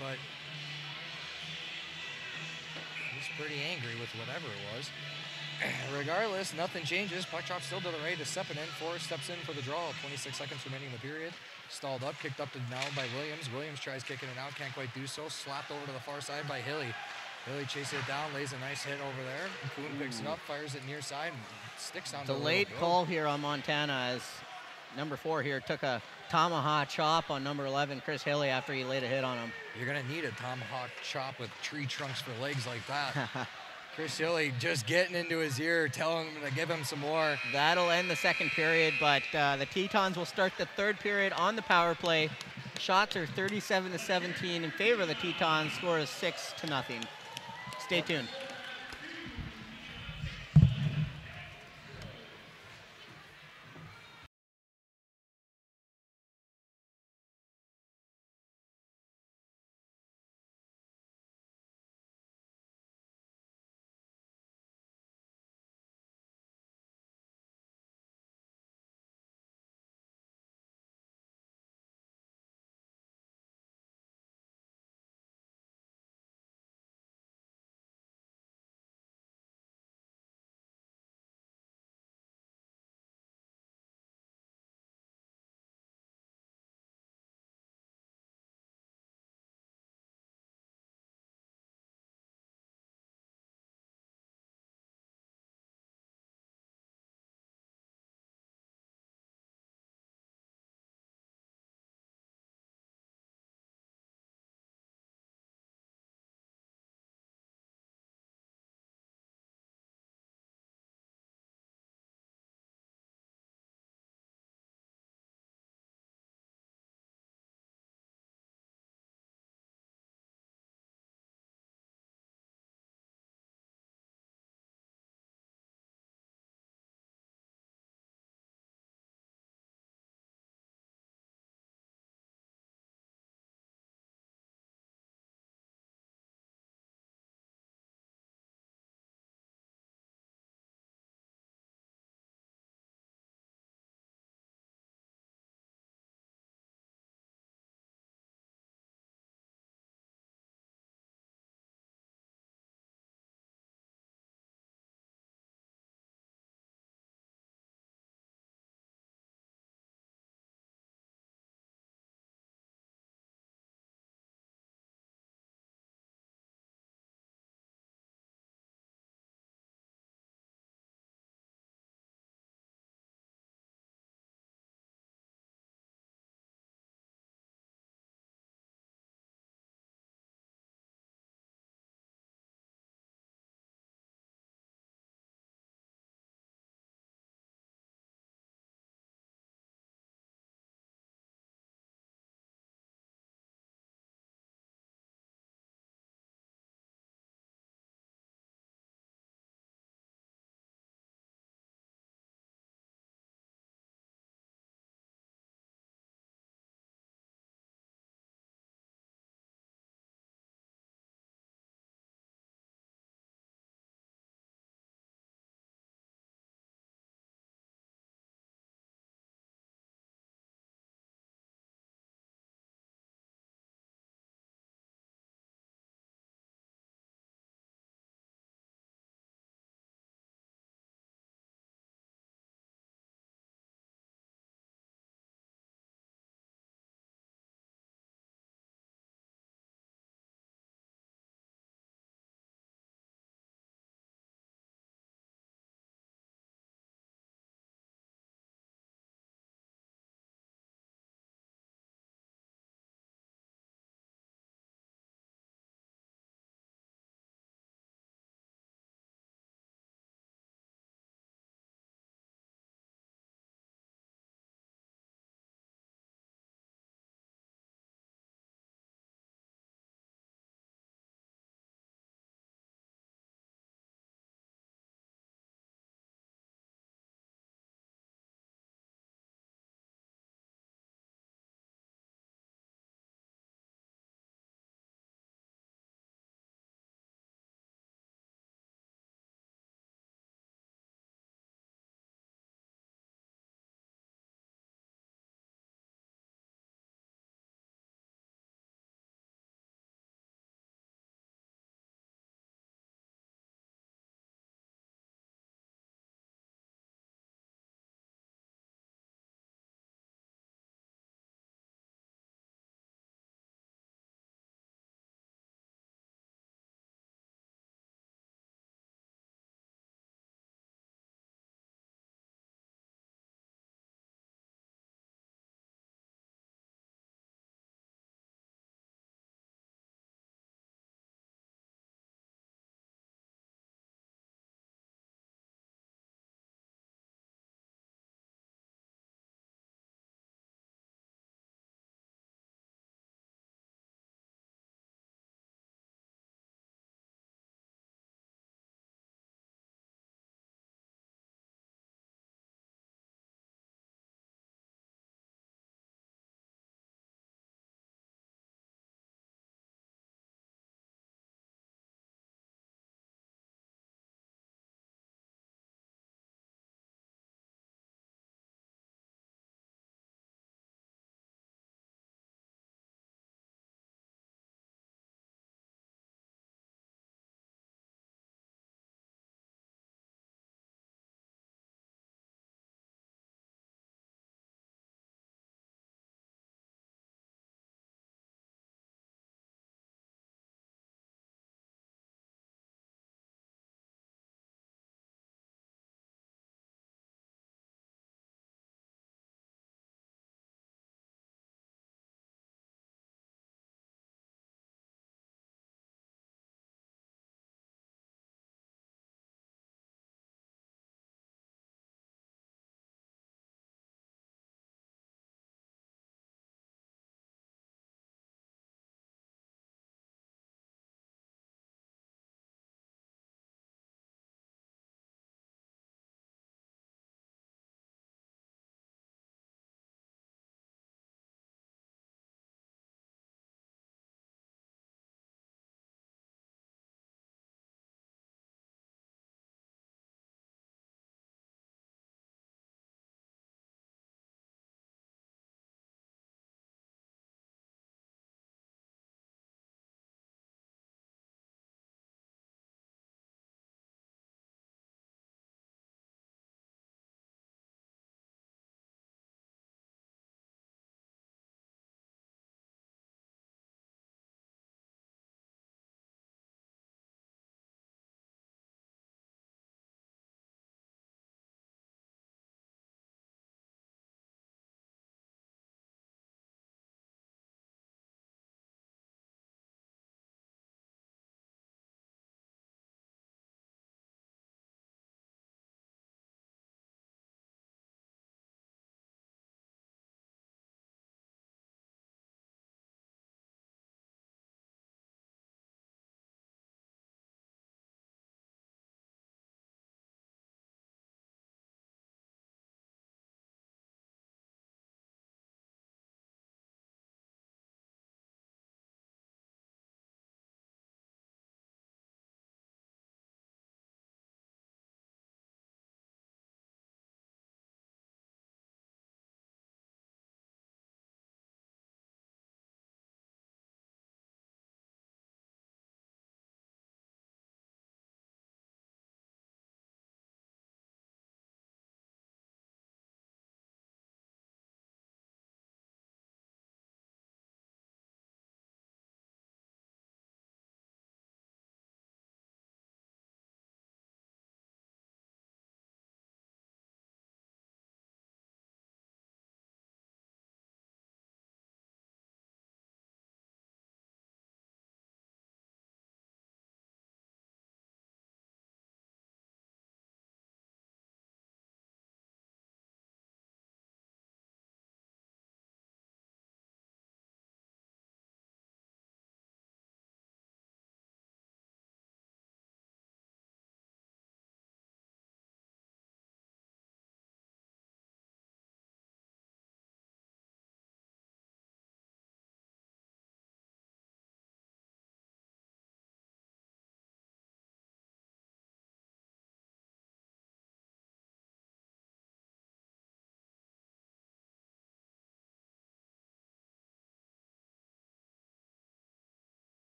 But he's pretty angry with whatever it was. Regardless, nothing changes. Puck drop still to the right to Sepinen. Forrest steps in for the draw. 26 seconds remaining in the period. Stalled up, kicked up to now by Williams. Williams tries kicking it out, can't quite do so. Slapped over to the far side by Hilly. Hilly chases it down, lays a nice hit over there. Kuhn picks it up, fires it near side, and sticks on. Delayed call here on Montana as number 4 here took a tomahawk chop on number 11, Chris Hilly, after he laid a hit on him. You're going to need a tomahawk chop with tree trunks for legs like that. Chris Hilly just getting into his ear, telling him to give him some more. That'll end the second period, but the Tetons will start the third period on the power play. Shots are 37-17 in favor of the Tetons. Score is 6-0. Stay tuned.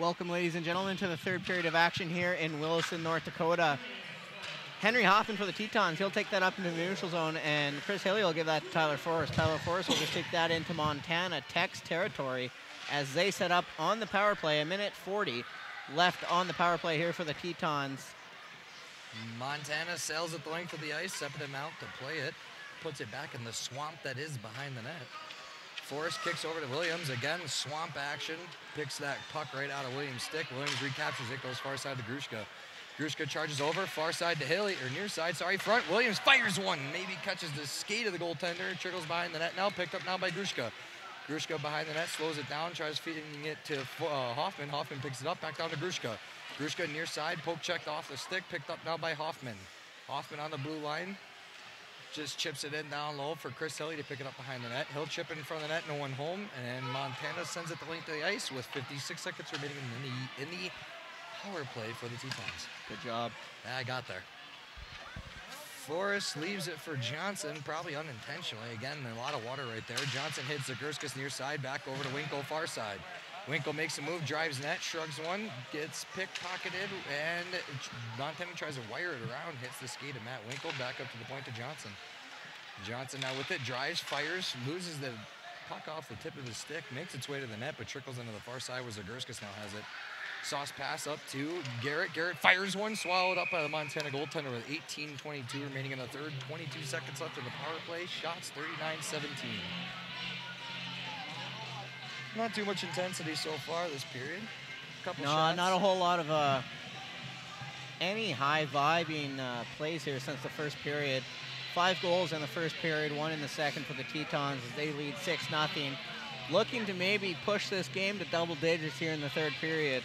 Welcome, ladies and gentlemen, to the third period of action here in Williston, North Dakota. Henry Hoffman for the Tetons. He'll take that up into the neutral zone, and Chris Haley will give that to Tyler Forrest. Tyler Forrest will just take that into Montana Tech's territory as they set up on the power play. 1:40 left on the power play here for the Tetons. Montana sails at the length of the ice, stepping him out to play it. Puts it back in the swamp that is behind the net. Forrest kicks over to Williams. Again, swamp action. Picks that puck right out of Williams' stick. Williams recaptures it, goes far side to Grushka. Grushka charges over, far side to Haley, or near side, sorry, front. Williams fires one. Maybe catches the skate of the goaltender. Trickles behind the net now. Picked up now by Grushka. Grushka behind the net, slows it down, tries feeding it to Hoffman. Hoffman picks it up, back down to Grushka. Grushka near side, poke checked off the stick, picked up now by Hoffman. Hoffman on the blue line. Just chips it in down low for Chris Hilly to pick it up behind the net. He'll chip it in front of the net, no one home, and Montana sends it the length of the ice with 56 seconds remaining in the power play for the Tetons. Good job. Yeah, I got there. Forrest leaves it for Johnson, probably unintentionally. Again, a lot of water right there. Johnson hits Zagurskas near side, back over to Winkle, far side. Winkle makes a move, drives net, shrugs one, gets pickpocketed, and Montana tries to wire it around, hits the skate of Matt Winkle, back up to the point to Johnson. Johnson now with it, drives, fires, loses the puck off the tip of his stick, makes its way to the net, but trickles into the far side where Zagurskas now has it. Sauce pass up to Garrett. Garrett fires one, swallowed up by the Montana goaltender with 18:22 remaining in the third. 22 seconds left in the power play. Shots 39-17. Not too much intensity so far this period. Couple shots. Not a whole lot of any high vibing plays here since the first period. 5 goals in the first period, 1 in the second for the Tetons as they lead 6-0. Looking to maybe push this game to double digits here in the third period.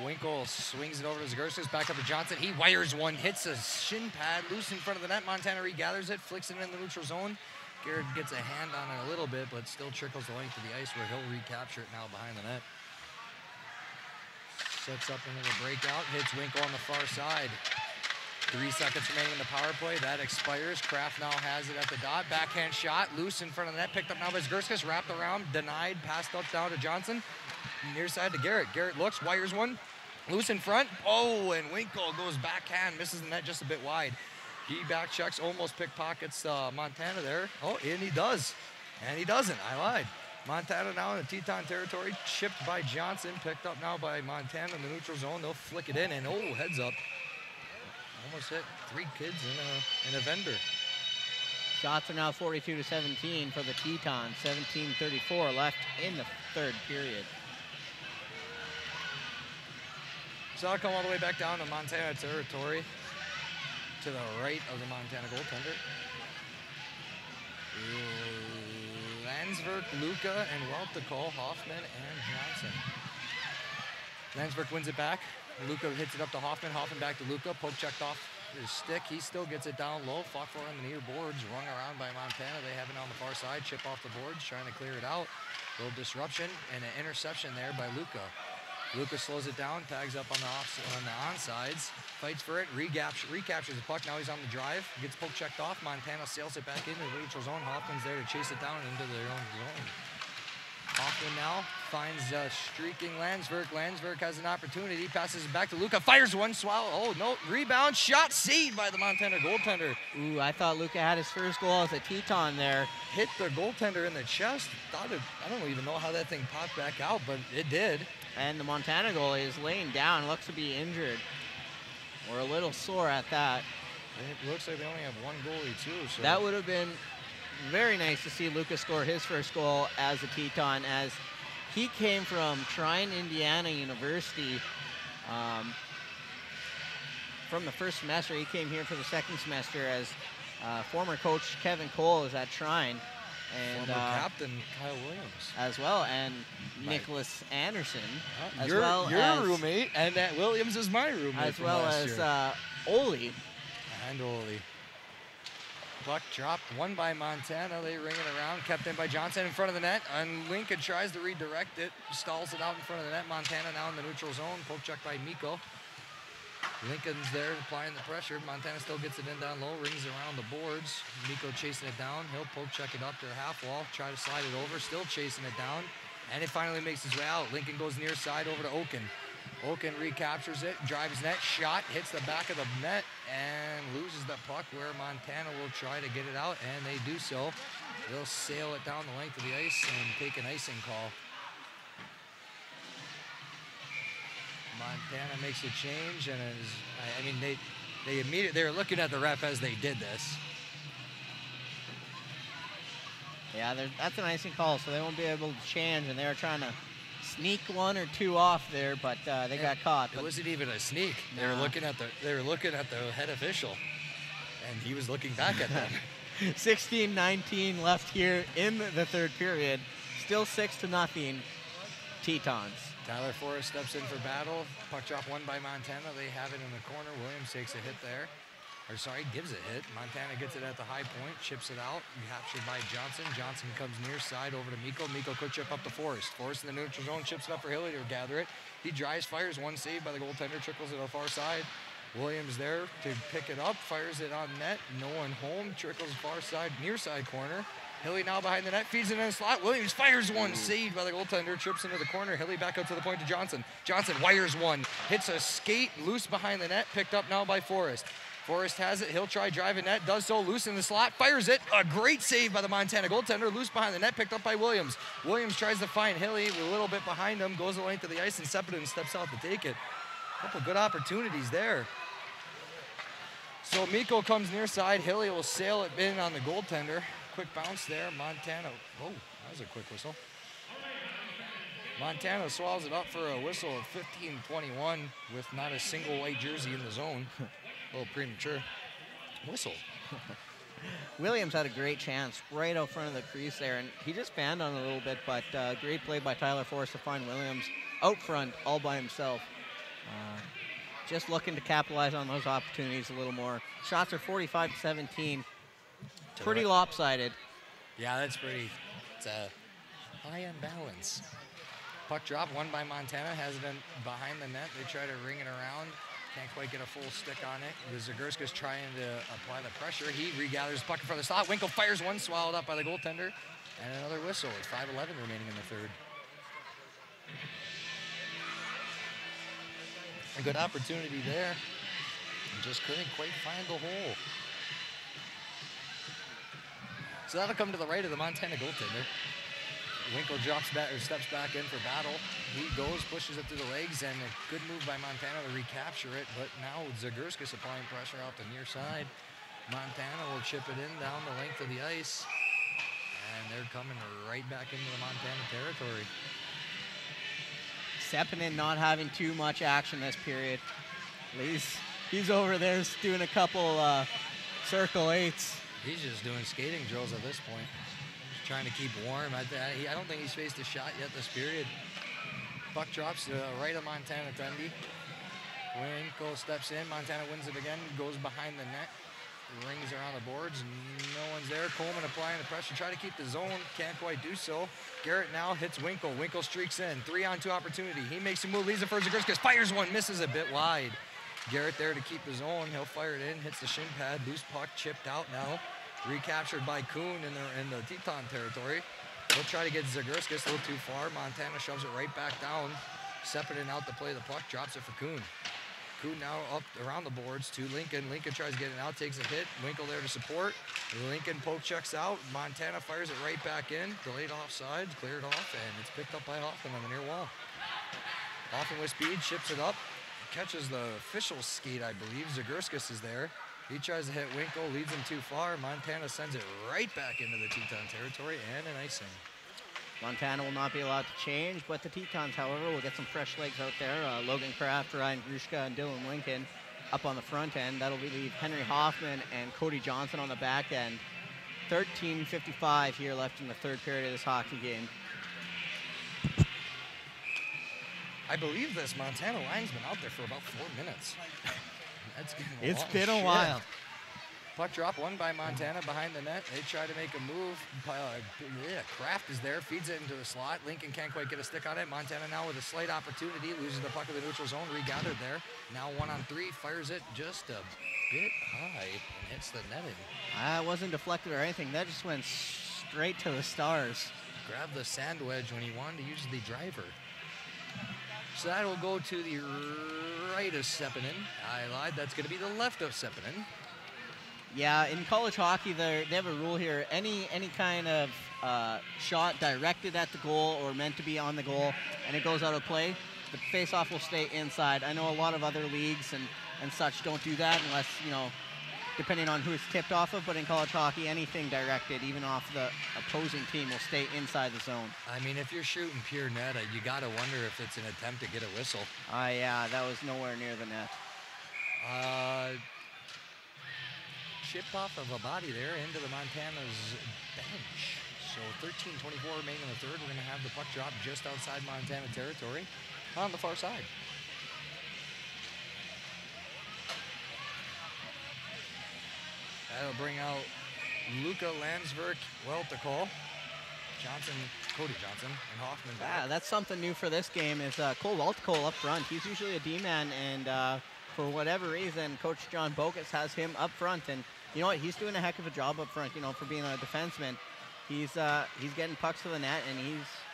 Winkle swings it over to Zagurskas, back up to Johnson. He wires one, hits a shin pad, loose in front of the net. Montana regathers it, flicks it in the neutral zone. Garrett gets a hand on it a little bit, but still trickles the length of the ice where he'll recapture it now behind the net. Sets up into the breakout, hits Winkle on the far side. 3 seconds remaining in the power play. That expires. Kraft now has it at the dot. Backhand shot, loose in front of the net, picked up now by Zagurskas, wrapped around, denied, passed up down to Johnson. Near side to Garrett. Garrett looks, wires one, loose in front. Oh, and Winkle goes backhand, misses the net just a bit wide. He back checks, almost pickpockets Montana there. Oh, and he does. And he doesn't. I lied. Montana now in the Teton territory, chipped by Johnson, picked up now by Montana in the neutral zone. They'll flick it in, and oh, heads up. Almost hit 3 kids in a vendor. Shots are now 42-17 for the Tetons. 17:34 left in the third period. So I'll come all the way back down to Montana territory, to the right of the Montana goaltender. Landsberg, Luca, and Welticol, Hoffman, and Johnson. Landsberg wins it back. Luca hits it up to Hoffman. Hoffman back to Luca. Poke checked off his stick. He still gets it down low. Fought for on the near boards. Rung around by Montana. They have it on the far side. Chip off the boards. Trying to clear it out. Little disruption and an interception there by Luca. Luca slows it down. Tags up on the onsides. Fights for it. Recaptures the puck. Now he's on the drive. Gets poke checked off. Montana sails it back into the neutral zone. Hoffman's there to chase it down into their own zone. Hoffman now finds streaking Landsberg. Landsberg has an opportunity. Passes it back to Luca. Fires one. Swallow. Oh, no. Rebound. Shot saved by the Montana goaltender. Ooh, I thought Luca had his first goal as a Teton there. Hit the goaltender in the chest. I don't even know how that thing popped back out, but it did. And the Montana goalie is laying down. Looks to be injured. Or a little sore at that. It looks like they only have one goalie, too. So. That would have been very nice to see Lucas score his first goal as a Teton, as he came from Trine, Indiana University. From the first semester, he came here for the second semester as former coach Kevin Cole is at Trine. And former captain Kyle Williams. As well, and Nicholas Anderson. Your roommate, and that Williams is my roommate. As well as Ole. And Ole. Puck dropped, won by Montana. They ring it around, kept in by Johnson in front of the net. And Lincoln tries to redirect it, stalls it out in front of the net. Montana now in the neutral zone. Poke check by Miko. Lincoln's there applying the pressure. Montana still gets it in down low, rings around the boards. Miko chasing it down. He'll poke check it up to the half wall, try to slide it over, still chasing it down. And it finally makes its way out. Lincoln goes near side over to Oaken. Oaken recaptures it, drives net, shot, hits the back of the net, and loses the puck where Montana will try to get it out, and they do so. They'll sail it down the length of the ice and take an icing call. Montana makes a change, and I mean, they immediately, they were looking at the ref as they did this. Yeah, that's an icing call, so they won't be able to change, and they were trying to sneak one or two off there, but they got caught. It wasn't even a sneak. They were looking at the head official, and he was looking back at them. 16-19 left here in the third period. Still 6-0 Tetons. Tyler Forrest steps in for battle. Puck drop won by Montana. They have it in the corner. Williams takes a hit there. Or sorry, gives a hit. Montana gets it at the high point, chips it out, captured by Johnson. Johnson comes near side over to Miko. Miko quick chip up to Forrest. Forrest in the neutral zone, chips it up for Hilly to gather it. He drives, fires, one save by the goaltender, trickles it to the far side. Williams there to pick it up, fires it on net. No one home, trickles far side, near side corner. Hilly now behind the net, feeds it in the slot. Williams fires one, saved by the goaltender, trips into the corner. Hilly back out to the point to Johnson. Johnson wires one, hits a skate, loose behind the net, picked up now by Forrest. Forrest has it, he'll try driving net, does so, loose in the slot, fires it. A great save by the Montana goaltender, loose behind the net, picked up by Williams. Williams tries to find Hilly, a little bit behind him, goes the length of the ice, and Sepidin steps out to take it. A couple good opportunities there. So Miko comes near side, Hilly will sail it in on the goaltender. Quick bounce there, Montana, oh, that was a quick whistle. Montana swallows it up for a whistle of 15-21 with not a single white jersey in the zone. A little premature. Whistle. Williams had a great chance right out front of the crease there, and he just banned on a little bit, but great play by Tyler Forrest to find Williams out front all by himself. Just looking to capitalize on those opportunities a little more. Shots are 45-17. Pretty lopsided. Yeah, that's pretty. It's a high imbalance. Puck drop, won by Montana, has it in behind the net. They try to ring it around. Can't quite get a full stick on it. Zagurska's trying to apply the pressure. He regathers the puck in front of the slot. Winkle fires one, swallowed up by the goaltender. And another whistle with 5:11 remaining in the third. A good opportunity there. Just couldn't quite find the hole. So that'll come to the right of the Montana goaltender. Winkle drops back or steps back in for battle. He goes, pushes it through the legs, and a good move by Montana to recapture it. But now Zagurska applying pressure out the near side. Montana will chip it in down the length of the ice. And they're coming right back into the Montana territory. Sepinen not having too much action this period. He's over there doing a couple circle eights. He's just doing skating drills at this point. Just trying to keep warm. I don't think he's faced a shot yet this period. Puck drops right of Montana Tundi. Winkle steps in. Montana wins it again. Goes behind the net. Rings around the boards. No one's there. Coleman applying the pressure. Try to keep the zone. Can't quite do so. Garrett now hits Winkle. Winkle streaks in. 3-on-2 opportunity. He makes a move. Leaves it for Zagurska. Fires one. Misses a bit wide. Garrett there to keep the zone. He'll fire it in. Hits the shin pad. Loose puck chipped out now. Recaptured by Kuhn in the Teton territory. He'll try to get Zagurska a little too far. Montana shoves it right back down. Sepidin out to play the puck. Drops it for Kuhn. Kuhn now up around the boards to Lincoln. Lincoln tries to get it out, takes a hit. Winkle there to support. Lincoln poke checks out. Montana fires it right back in. Delayed offside, cleared off, and it's picked up by Hoffman on the near wall. Hoffman with speed, chips it up. Catches the official skate, I believe. Zagurskis is there. He tries to hit Winkle, leads him too far. Montana sends it right back into the Teton territory, and an icing. Montana will not be allowed to change, but the Tetons, however, will get some fresh legs out there. Logan Kraft, Ryan Grushka, and Dylan Lincoln up on the front end. That'll leave Henry Hoffman and Cody Johnson on the back end. 13:55 here left in the third period of this hockey game. I believe this Montana line's been out there for about 4 minutes. It's been a while. Puck drop won by Montana behind the net. They try to make a move. Kraft is there, feeds it into the slot. Lincoln can't quite get a stick on it. Montana now with a slight opportunity, loses the puck in the neutral zone, regathered there. Now 1-on-3, fires it just a bit high and hits the netting. It wasn't deflected or anything. That just went straight to the stars. grabbed the sand wedge when he wanted to use the driver. So that will go to the right of Sepinen. I lied. That's going to be the left of Sepinen. Yeah, in college hockey, they have a rule here. Any kind of shot directed at the goal or meant to be on the goal, and it goes out of play, the faceoff will stay inside. I know a lot of other leagues and such don't do that unless, depending on who it's tipped off of, but in college hockey, anything directed, even off the opposing team, will stay inside the zone. I mean, if you're shooting pure net, you got to wonder if it's an attempt to get a whistle. Yeah, that was nowhere near the net. Chip off of a body there into the Montana's bench. So 13:24 remaining in the third. We're going to have the puck drop just outside Montana territory on the far side. That'll bring out Luca Landsberg, Welticol, Johnson, Cody Johnson, and Hoffman back. Yeah, that's something new for this game is Cole Welticol up front. He's usually a D-man, and for whatever reason, Coach John Bogus has him up front. And you know what? He's doing a heck of a job up front, for being a defenseman. He's getting pucks to the net, and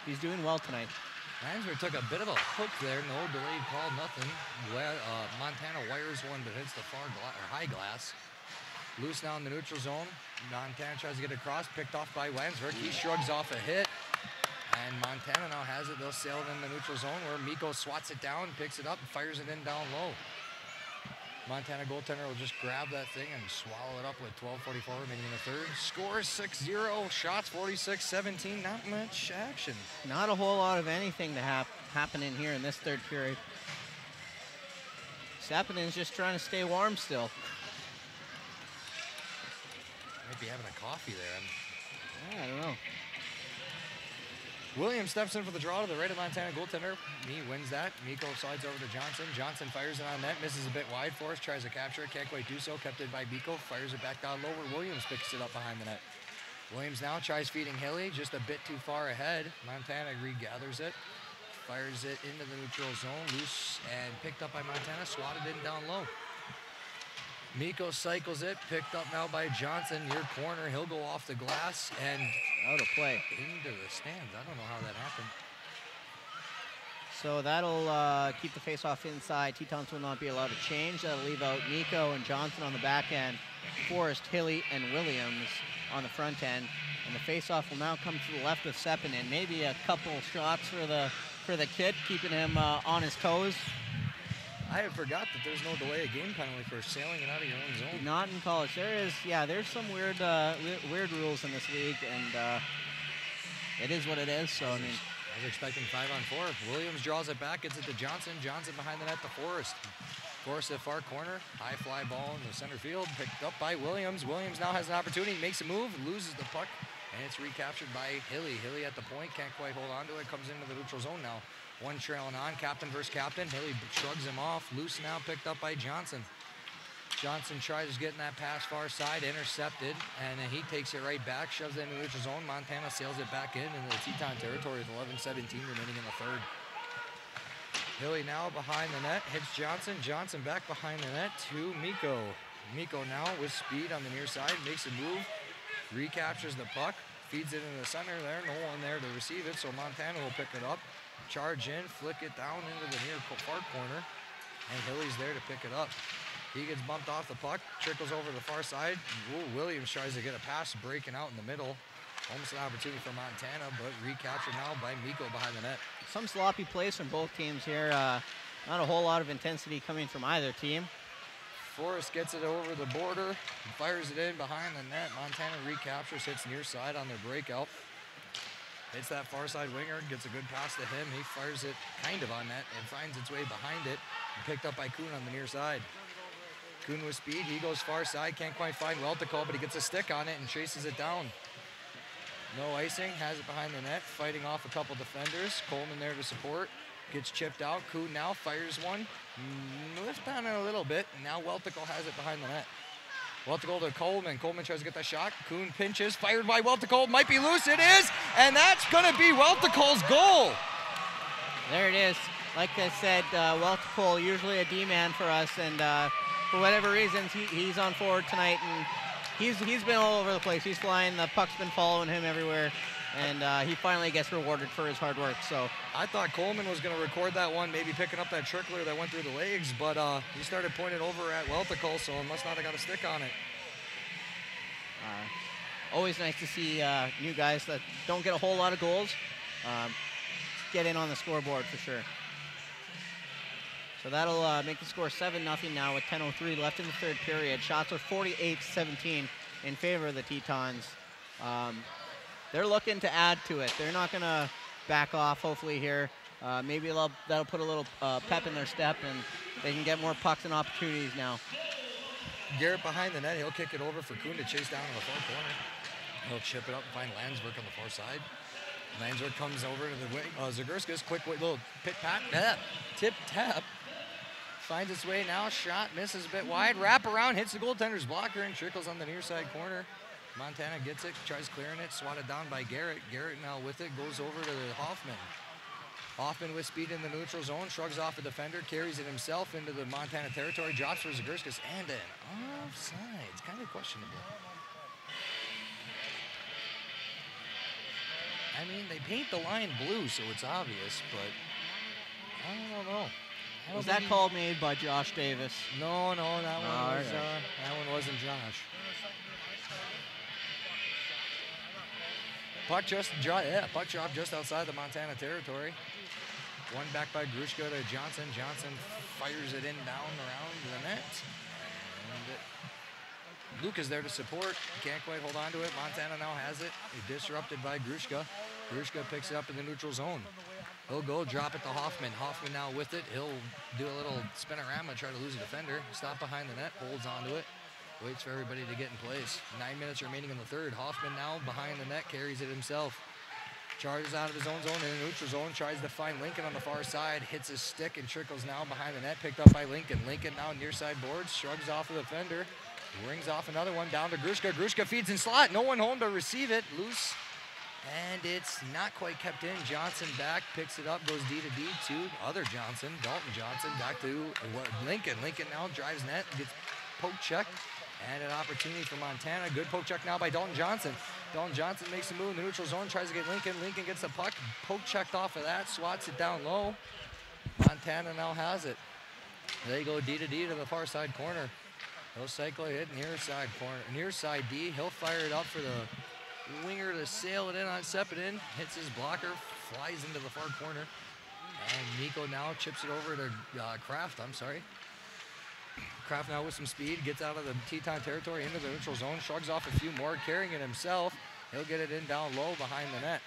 he's doing well tonight. Landsberg took a bit of a hook there. No delayed call, nothing. Montana wires one, but hits the high glass. Loose now in the neutral zone. Montana tries to get across, picked off by Landsberg. He shrugs off a hit, and Montana now has it. They'll sail it in the neutral zone where Mikko swats it down, picks it up, and fires it in down low. Montana goaltender will just grab that thing and swallow it up with 12:44 remaining in the third. Scores 6-0, shots 46-17. Not much action. Not a whole lot of anything to happen in here in this third period. Sappinen's just trying to stay warm still. Might be having a coffee there. I don't know. Williams steps in for the draw to the right of Montana goaltender. He wins that. Mikko slides over to Johnson. Johnson fires it on net, misses a bit wide for us, tries to capture it, can't quite do so. Kept it by Mikko, fires it back down low where Williams picks it up behind the net. Williams now tries feeding Hilly, just a bit too far ahead. Montana regathers it, fires it into the neutral zone, loose and picked up by Montana, swatted in down low. Mikko cycles it, picked up now by Johnson, near corner. He'll go off the glass and Out of play. into the stands. I don't know how that happened. So that'll keep the faceoff inside. Tetons will not be allowed to change. That'll leave out Mikko and Johnson on the back end. Forrest, Hilly, and Williams on the front end. And the faceoff will now come to the left of Sepinen. Maybe a couple shots for the kid, keeping him on his toes. I had forgot that there's no delay of game penalty for sailing it out of your own zone. Not in college. There's some weird rules in this league, and it is what it is. So I mean, I was expecting 5-on-4. Williams draws it back, gets it to Johnson. Johnson behind the net to Forrest. Forrest at far corner. High fly ball in the center field. Picked up by Williams. Williams now has an opportunity. Makes a move. Loses the puck. And it's recaptured by Hilly. Hilly at the point. Can't quite hold on to it. Comes into the neutral zone now. One trailing on. Captain versus captain. Hilly shrugs him off. Loose now picked up by Johnson. Johnson tries getting that pass far side, intercepted, and then he takes it right back, shoves it into the neutral zone. Montana sails it back into the Teton territory with 11:17 remaining in the third. Hilly now behind the net, hits Johnson. Johnson back behind the net to Mikko. Mikko now with speed on the near side, makes a move, recaptures the puck, feeds it into the center there, no one there to receive it, so Montana will pick it up, charge in, flick it down into the near far corner, and Hilly's there to pick it up. He gets bumped off the puck, trickles over to the far side. Williams tries to get a pass, breaking out in the middle. Almost an opportunity for Montana, but recaptured now by Mikko behind the net. some sloppy plays from both teams here. Not a whole lot of intensity coming from either team. Forrest gets it over the border, fires it in behind the net. Montana recaptures, hits near side on their breakout. Hits that far side winger, gets a good pass to him. He fires it kind of on net and finds its way behind it. Picked up by Kuhn on the near side. Kuhn with speed, he goes far side, can't quite find Welticol, but he gets a stick on it and chases it down. No icing, has it behind the net, fighting off a couple defenders. Coleman there to support, gets chipped out. Kuhn now fires one, lift on it a little bit, and now Welticol has it behind the net. Welticol to Coleman. Coleman tries to get that shot. Kuhn pinches, fired by Welticol. Might be loose. It is, and that's going to be Welticol's goal. There it is. Like I said, Welticol, usually a D-man for us, and for whatever reasons, he's on forward tonight, and he's been all over the place. He's flying. The puck's been following him everywhere, and he finally gets rewarded for his hard work. So I thought Coleman was going to record that one, maybe picking up that trickler that went through the legs, but he started pointing over at Weltical, so he must not have got a stick on it. always nice to see new guys that don't get a whole lot of goals get in on the scoreboard for sure. So that'll make the score 7-0 now with 10:03 left in the third period. Shots are 48-17 in favor of the Tetons. They're looking to add to it. They're not going to back off, hopefully, here. Maybe that'll put a little pep in their step, and they can get more pucks and opportunities now. Garrett behind the net. He'll kick it over for Kuhn to chase down in the far corner. He'll chip it up and find Landsberg on the far side. Landsberg comes over to the wing. Zagurska's quick little pit-pat. Tip-tap. Finds its way now. Shot misses a bit wide. Wrap around, hits the goaltender's blocker, and trickles on the near side corner. Montana gets it, tries clearing it, swatted down by Garrett. Garrett now with it, goes over to Hoffman. Hoffman with speed in the neutral zone, shrugs off a defender, carries it himself into the Montana territory, drops for Zagurskas, and an offside. It's kind of questionable. I mean, they paint the line blue, so it's obvious, but I don't know. Was that call made by Josh Davis? No, that one wasn't Josh. Puck dropped just outside the Montana territory. One back by Grushka to Johnson. Johnson fires it in down around the net. And Luke is there to support. Can't quite hold on to it. Montana now has it. Disrupted by Grushka. Grushka picks it up in the neutral zone. He'll go drop it to Hoffman. Hoffman now with it. He'll do a little spinorama, try to lose a defender. Stop behind the net, holds onto it. Waits for everybody to get in place. 9 minutes remaining in the third. Hoffman now behind the net, carries it himself. Charges out of his own zone in the neutral zone. Tries to find Lincoln on the far side. Hits his stick and trickles now behind the net. Picked up by Lincoln. Lincoln now near side boards. Shrugs off the defender. Rings off another one down to Grushka. Grushka feeds in slot. No one home to receive it. Loose. And it's not quite kept in. Johnson back, picks it up, goes D to D to other Johnson. Dalton Johnson back to Lincoln. Lincoln now drives net, gets poke checked. And an opportunity for Montana. Good poke check now by Dalton Johnson. Dalton Johnson makes a move in the neutral zone, tries to get Lincoln. Lincoln gets the puck, poke checked off of that, swats it down low. Montana now has it. They go D to D to the far side corner. He'll cycle it near side corner, near side D. He'll fire it up for the winger to sail it in on Sepidin. Hits his blocker, flies into the far corner. And Nico now chips it over to Kraft, Kraft now with some speed, gets out of the Teton territory into the neutral zone, shrugs off a few more, carrying it himself. He'll get it in down low behind the net.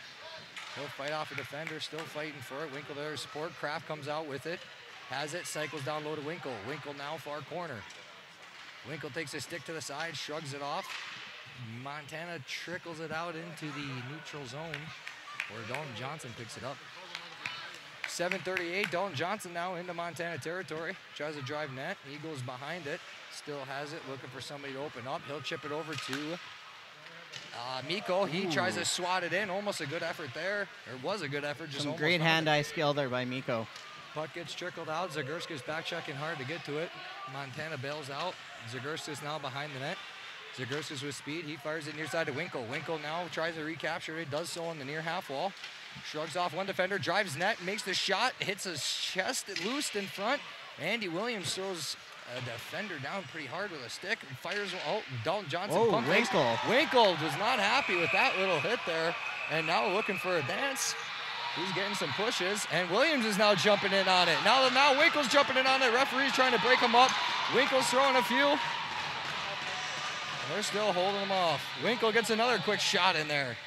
He'll fight off a defender, still fighting for it. Winkle there to support. Kraft comes out with it, has it, cycles down low to Winkle. Winkle now far corner. Winkle takes a stick to the side, shrugs it off. Montana trickles it out into the neutral zone where Dalton Johnson picks it up. 7:38, Dalton Johnson now into Montana territory. Tries to drive net. He goes behind it. Still has it, looking for somebody to open up. He'll chip it over to Miko. He tries to swat it in. Almost a good effort there. Or was a good effort. Just some great hand-eye skill there by Miko. Puck gets trickled out. Zagurska's back checking hard to get to it. Montana bails out. Zagurska's now behind the net. Zagurska's with speed. He fires it near side to Winkle. Winkle now tries to recapture it. Does so on the near half wall. Shrugs off one defender, drives net, makes the shot, hits his chest, loosed in front. Andy Williams throws a defender down pretty hard with a stick and fires. Oh, Dalton Johnson. Oh, Winkle. Winkle was not happy with that little hit there, and now looking for a dance. He's getting some pushes, and Williams is now jumping in on it. Now Winkle's jumping in on it. Referee's trying to break him up. Winkle's throwing a few. They're still holding him off. Winkle gets another quick shot in there.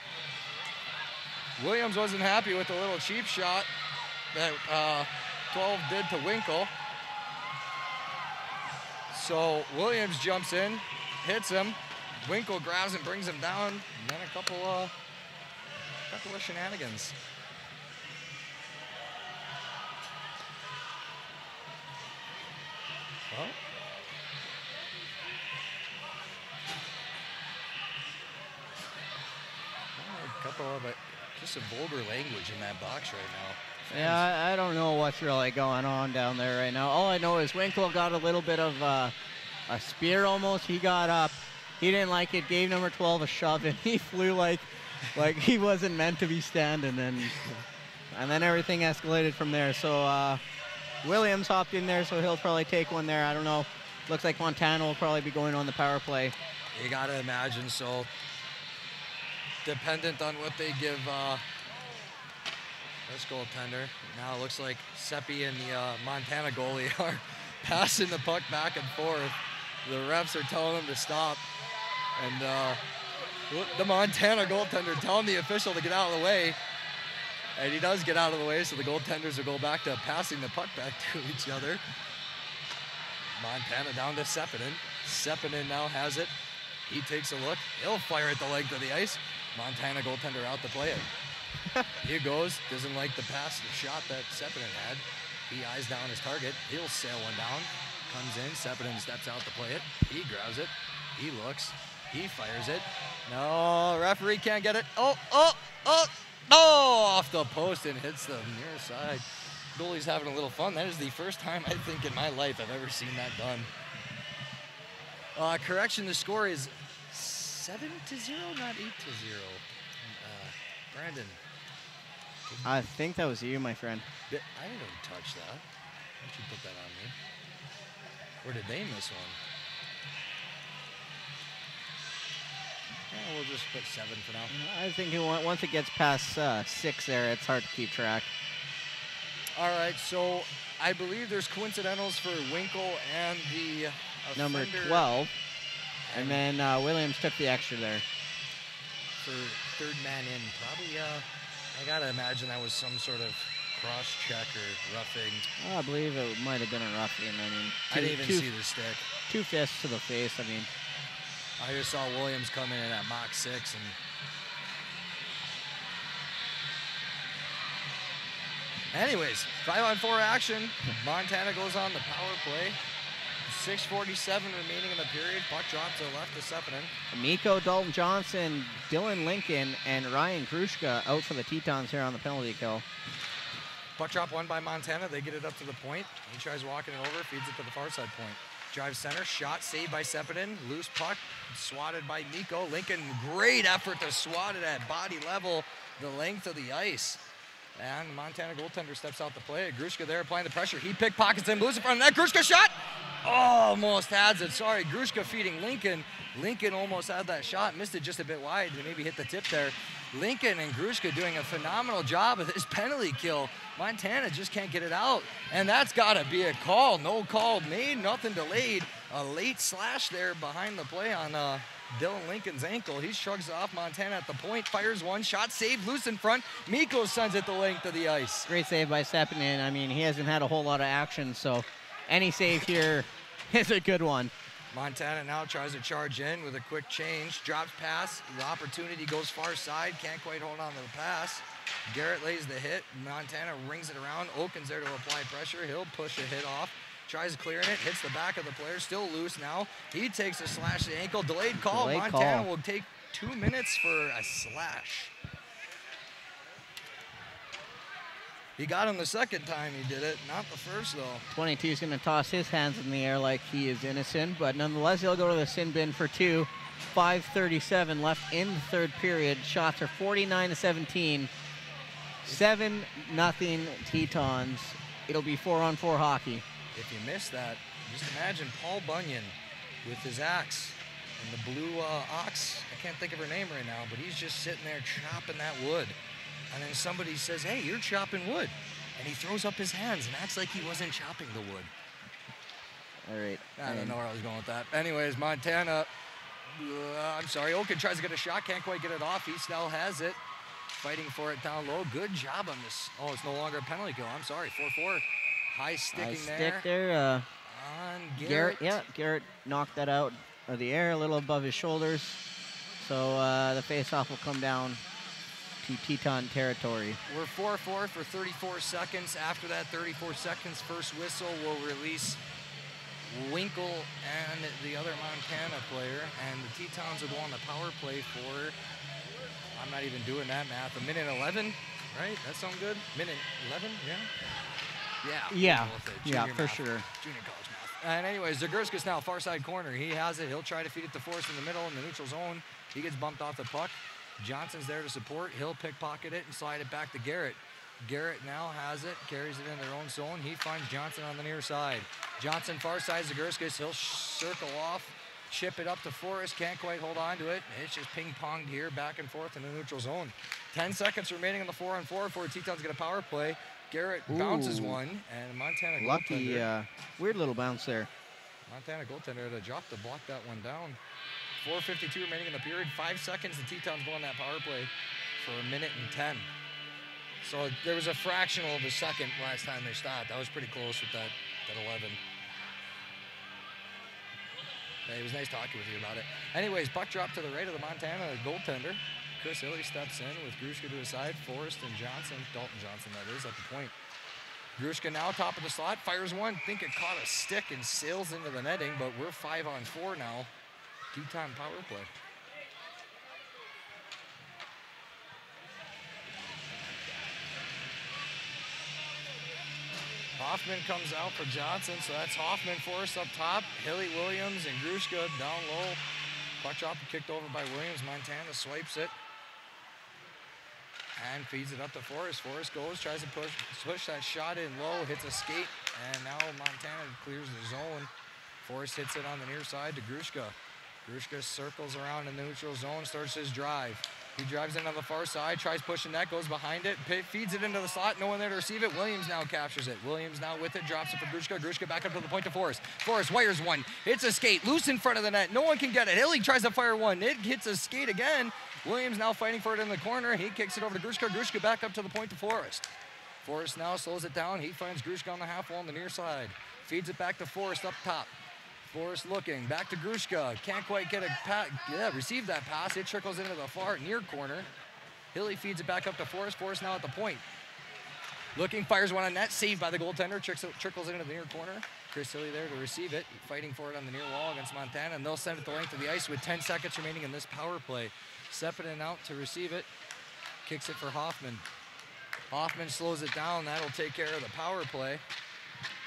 Williams wasn't happy with the little cheap shot that 12 did to Winkle. So Williams jumps in, hits him. Winkle grabs and brings him down. And then a couple of shenanigans. Well, a couple of just some vulgar language in that box right now. Yeah, I don't know what's really going on down there right now. All I know is Winkle got a little bit of a spear almost. He got up. He didn't like it, gave number 12 a shove, and he flew like Like he wasn't meant to be standing, and then everything escalated from there. So Williams hopped in there, so he'll probably take one there. I don't know. Looks like Montana will probably be going on the power play. You gotta imagine so. Dependent on what they give this goaltender. Now it looks like Seppi and the Montana goalie are passing the puck back and forth. The refs are telling them to stop. And the Montana goaltender telling the official to get out of the way. And he does get out of the way, so the goaltenders will go back to passing the puck back to each other. Montana down to Sepinen. Sepinen now has it. He takes a look. He'll fire at the length of the ice. Montana goaltender out to play it. He goes. Doesn't like the pass, the shot that Sepinen had. He eyes down his target. He'll sail one down. Comes in. Sepinen steps out to play it. He grabs it. He looks. He fires it. No, referee can't get it. Oh, off the post and hits the near side. Goalie's having a little fun. That is the first time I think in my life I've ever seen that done. Correction, the score is 7-0, not 8-0. Brandon. I think that was you, my friend. I didn't touch that. Why don't you put that on me? Or did they miss one? Yeah, we'll just put 7 for now. I think once it gets past 6 there, it's hard to keep track. All right, so I believe there's coincidentals for Winkle and the Number offender 12. And then Williams took the extra there. for third man in. Probably, I got to imagine that was some sort of cross-check or roughing. I believe it might have been a roughing. I mean, I didn't even see the stick. 2 fists to the face. I mean, I just saw Williams come in at Mach 6 and anyways, 5-on-4 action. Montana goes on the power play. 6:47 remaining in the period. Puck dropped to the left of Sepinen. Mikko, Dalton Johnson, Dylan Lincoln, and Ryan Grushka out for the Tetons here on the penalty kill. Puck drop won by Montana. They get it up to the point. He tries walking it over, feeds it to the far side point. Drives center, shot saved by Sepinen. Loose puck, swatted by Mikko. Lincoln, great effort to swat it at body level, the length of the ice. And the Montana goaltender steps out to play it. Grushka there applying the pressure. He pickpockets him, loose in front of the net. Grushka shot! Almost has it. Sorry, Grushka feeding Lincoln. Lincoln almost had that shot, missed it just a bit wide and maybe hit the tip there. Lincoln and Grushka doing a phenomenal job of this penalty kill. Montana just can't get it out. And that's got to be a call. No call made, nothing delayed. A late slash there behind the play on Dylan Lincoln's ankle. He shrugs it off. Montana at the point, fires one, shot saved, loose in front. Mikko sends it the length of the ice. Great save by Sepinen. I mean, he hasn't had a whole lot of action, so any save here is a good one. Montana now tries to charge in with a quick change. Drops pass. The opportunity goes far side. Can't quite hold on to the pass. Garrett lays the hit. Montana rings it around. Oaken's there to apply pressure. He'll push a hit off. Tries clearing it. Hits the back of the player. Still loose now. He takes a slash to the ankle. Delayed call. Delayed Montana call. will take 2 minutes for a slash. He got him the second time he did it, not the first though. 22 is going to toss his hands in the air like he is innocent, but nonetheless, he'll go to the sin bin for 2. 5:37 left in the third period. Shots are 49-17. 7-0 Tetons. It'll be 4-on-4 hockey. If you missed that, just imagine Paul Bunyan with his axe and the blue ox. I can't think of her name right now, but he's just sitting there chopping that wood. And then somebody says, hey, you're chopping wood. And he throws up his hands and acts like he wasn't chopping the wood. All right. I don't know where I was going with that. Anyways, Montana, I'm sorry, Oaken tries to get a shot, can't quite get it off. He still has it, fighting for it down low. Good job on this. Oh, it's no longer a penalty kill. I'm sorry, 4-4. High sticking High there. stick there. On Garrett, yeah, Garrett knocked that out of the air a little above his shoulders. So the face-off will come down to Teton territory. We're 4-4 for 34 seconds. After that 34 seconds, first whistle will release Winkle and the other Montana player. And the Tetons will go on the power play for, I'm not even doing that math, 1:11, right? That sound good? 1:11, yeah? Yeah, Junior yeah, for math. sure. Junior college math. And anyways, Zagurskis now far side corner. He has it. He'll try to feed it to Forrest in the middle in the neutral zone. He gets bumped off the puck. Johnson's there to support. He'll pickpocket it and slide it back to Garrett. Garrett now has it, carries it in their own zone. He finds Johnson on the near side. Johnson far side Zagurskis. He'll circle off, chip it up to Forrest. Can't quite hold on to it. It's just ping-ponged here, back and forth in the neutral zone. 10 seconds remaining on the 4-on-4 before Tetons get a power play. Garrett bounces one, and Montana Lucky, goaltender. weird little bounce there. Montana goaltender had a drop to block that one down. 4:52 remaining in the period. 5 seconds. The Tetons go on that power play for 1:10. So there was a fractional of a second last time they stopped. That was pretty close with that 11. Hey, it was nice talking with you about it. Anyways, puck drop to the right of the Montana goaltender. Chris Hilly steps in with Grushka to his side. Forrest and Johnson, Dalton Johnson that is, at the point. Grushka now top of the slot, fires one. Think it caught a stick and sails into the netting, but we're 5-on-4 now. Teton power play. Hoffman comes out for Johnson, so that's Hoffman, Forrest up top, Hilly, Williams, and Grushka down low. Puck drop kicked over by Williams. Montana swipes it and feeds it up to Forrest. Forrest goes, tries to push that shot in low, hits a skate, and now Montana clears the zone. Forrest hits it on the near side to Grushka. Grushka circles around in the neutral zone, starts his drive. He drives in on the far side, tries pushing that, goes behind it, feeds it into the slot, no one there to receive it. Williams now captures it. Williams now with it, drops it for Grushka. Grushka back up to the point to Forrest. Forrest wires one, hits a skate, loose in front of the net. No one can get it. Hilly tries to fire one. It hits a skate again. Williams now fighting for it in the corner. He kicks it over to Grushka. Grushka back up to the point to Forrest. Forrest now slows it down. He finds Grushka on the half wall on the near side. Feeds it back to Forrest up top. Forrest looking, back to Grushka. Can't quite get a pass. Yeah, receive that pass. It trickles into the far near corner. Hilly feeds it back up to Forrest. Forrest now at the point. Looking, fires one on net, saved by the goaltender. Trickles into the near corner. Chris Hilly there to receive it, fighting for it on the near wall against Montana, and they'll send it the length of the ice with 10 seconds remaining in this power play. Sepinen out to receive it. Kicks it for Hoffman. Hoffman slows it down. That'll take care of the power play.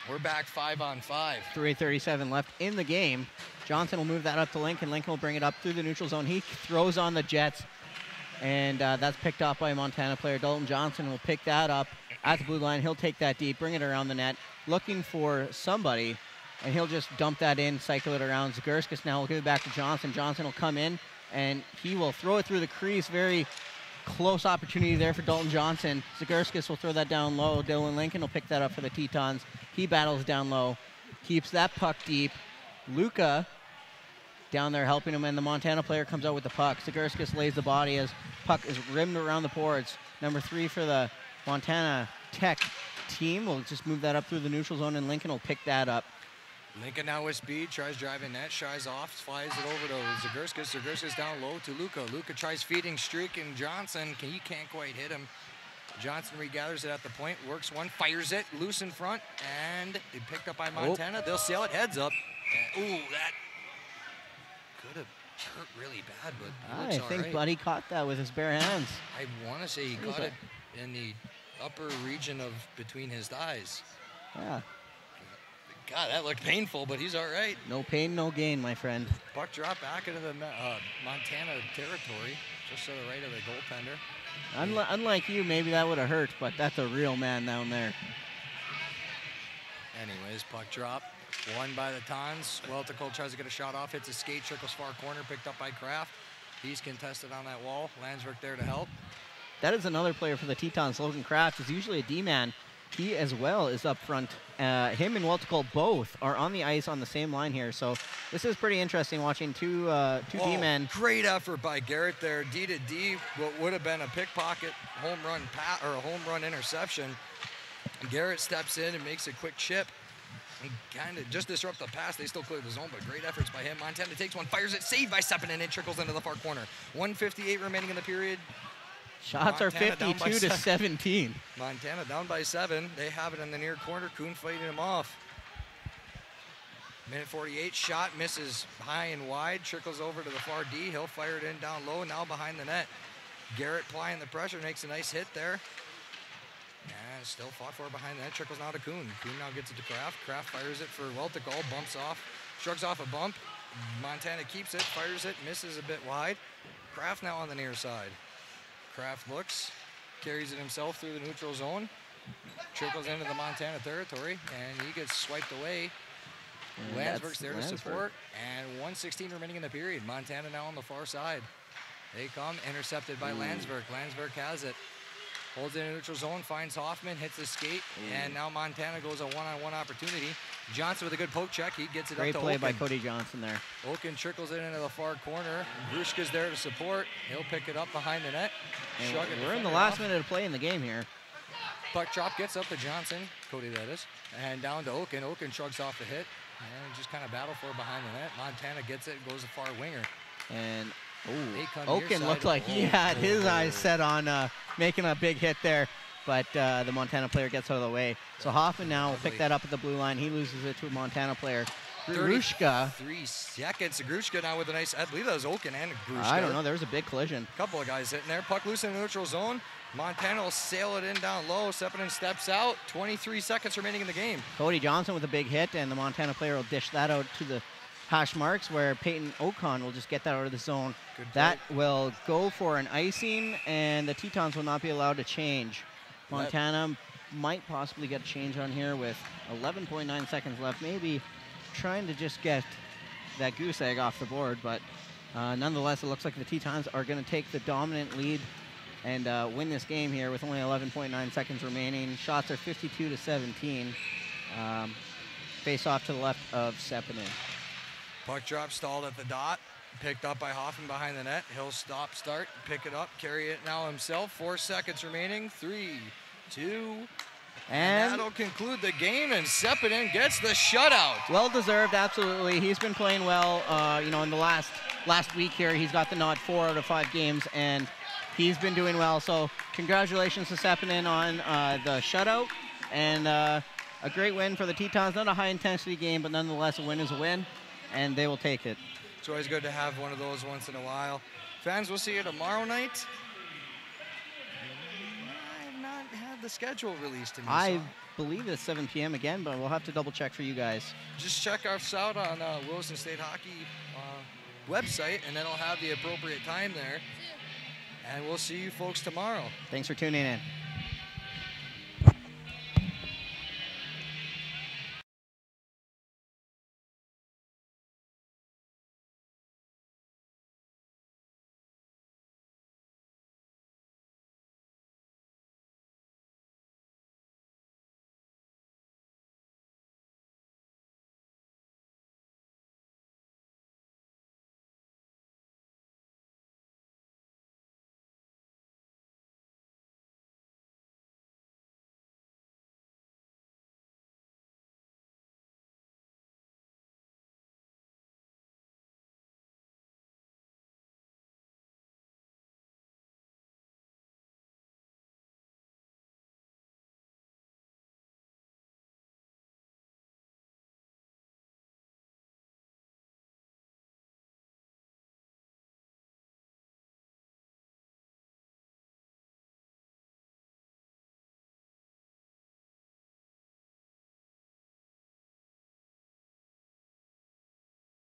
We're back 5-on-5. 3:37 left in the game. Johnson will move that up to Lincoln. Lincoln will bring it up through the neutral zone. He throws on the Jets, and that's picked off by a Montana player. Dalton Johnson will pick that up at the blue line. He'll take that deep, bring it around the net, looking for somebody, and he'll just dump that in, cycle it around. Zagurskis now will give it back to Johnson. Johnson will come in, and he will throw it through the crease. Very close opportunity there for Dalton Johnson. Zagurskis will throw that down low. Dylan Lincoln will pick that up for the Tetons. He battles down low, keeps that puck deep. Luca down there helping him, and the Montana player comes out with the puck. Zagurskis lays the body as puck is rimmed around the boards. Number 3 for the Montana Tech team will just move that up through the neutral zone, and Lincoln will pick that up. Lincoln now with speed, tries driving net, shies off, flies it over to Zagurskis. Zagurskis down low to Luca. Luca tries feeding Streak and Johnson. He can't quite hit him. Johnson regathers it at the point, works one, fires it, loose in front, and it picked up by Montana. They'll sail it heads up. Ooh, that could have hurt really bad, but I think Buddy caught that with his bare hands. I want to say he caught it in the upper region of between his thighs. Yeah. God, that looked painful, but he's all right. No pain, no gain, my friend. Puck drop back into the Montana territory, just to the right of the goaltender. Unlike you, maybe that would have hurt, but that's a real man down there. Anyways, puck drop. Won by the Tons. Welticole tries to get a shot off, hits a skate, trickles far corner, picked up by Kraft. He's contested on that wall. Landsberg there to help. That is another player for the Tetons. Logan Kraft is usually a D-man. He as well is up front. Him and Welticole both are on the ice on the same line here. So this is pretty interesting watching two D-men. Great effort by Garrett there. D to D, what would have been a pickpocket home run or a home run interception. Garrett steps in and makes a quick chip. He kind of just disrupt the pass. They still clear the zone, but great efforts by him. Montana takes one, fires it, saved by Sepinen, and it trickles into the far corner. 1:58 remaining in the period. Shots are Montana 52 to 17. Montana down by 7. They have it in the near corner. Kuhn fighting him off. Minute 48, shot misses high and wide, trickles over to the far D. He'll fire it in down low, now behind the net. Garrett applying the pressure, makes a nice hit there. And still fought for behind the net, trickles now to Kuhn. Kuhn now gets it to Kraft. Kraft fires it for Welticole, bumps off, shrugs off a bump. Montana keeps it, fires it, misses a bit wide. Kraft now on the near side. Kraft looks, carries it himself through the neutral zone, trickles into the Montana territory, and he gets swiped away. And Landsberg's that's there to Landsberg. support, and 1:16 remaining in the period. Montana now on the far side. They come, intercepted by Landsberg. Landsberg has it. Holds it in neutral zone, finds Hoffman, hits the skate, and now Montana goes a one-on-one opportunity. Johnson with a good poke check. He gets it Great up to play Oken. by Cody Johnson there. Oken trickles it into the far corner. Grushka's there to support. He'll pick it up behind the net. And Shrug it we're in the defender last off. minute of play in the game here. Puck drop gets up to Johnson, Cody that is, and down to Oken. Oken shrugs off the hit and just kind of battle for it behind the net. Montana gets it, goes the far winger. And They come near Oken side. looked like he had his eyes set on making a big hit there, but the Montana player gets out of the way. So Hoffman now will pick that up at the blue line. He loses it to a Montana player. Grushka. 3 seconds. Grushka now with a nice, I believe that was Oken and Grushka. I don't know. There was a big collision. Couple of guys hitting there. Puck loose in the neutral zone. Montana will sail it in down low. Sepinen steps out. 23 seconds remaining in the game. Cody Johnson with a big hit, and the Montana player will dish that out to the hash marks, where Peyton Ocon will just get that out of the zone. Good That will go for an icing, and the Tetons will not be allowed to change. Montana might possibly get a change on here with 11.9 seconds left, maybe trying to just get that goose egg off the board, but nonetheless, it looks like the Tetons are going to take the dominant lead and win this game here with only 11.9 seconds remaining. Shots are 52-17. Face off to the left of Sepinen. Puck drop stalled at the dot. Picked up by Hoffman behind the net. He'll stop, start, pick it up, carry it now himself. 4 seconds remaining. 3, 2, and that'll conclude the game, and Sepinen gets the shutout. Well deserved, absolutely. He's been playing well. You know, in the last week here, he's got the nod 4 out of 5 games, and he's been doing well. So congratulations to Sepinen on the shutout, and a great win for the Tetons. Not a high-intensity game, but nonetheless, a win is a win, and they will take it. It's always good to have one of those once in a while. Fans, we'll see you tomorrow night. I have not had the schedule released to me. I believe it's 7 p.m. again, but we'll have to double check for you guys. Just check us out on Williston State Hockey website, and then it'll have the appropriate time there. And we'll see you folks tomorrow. Thanks for tuning in.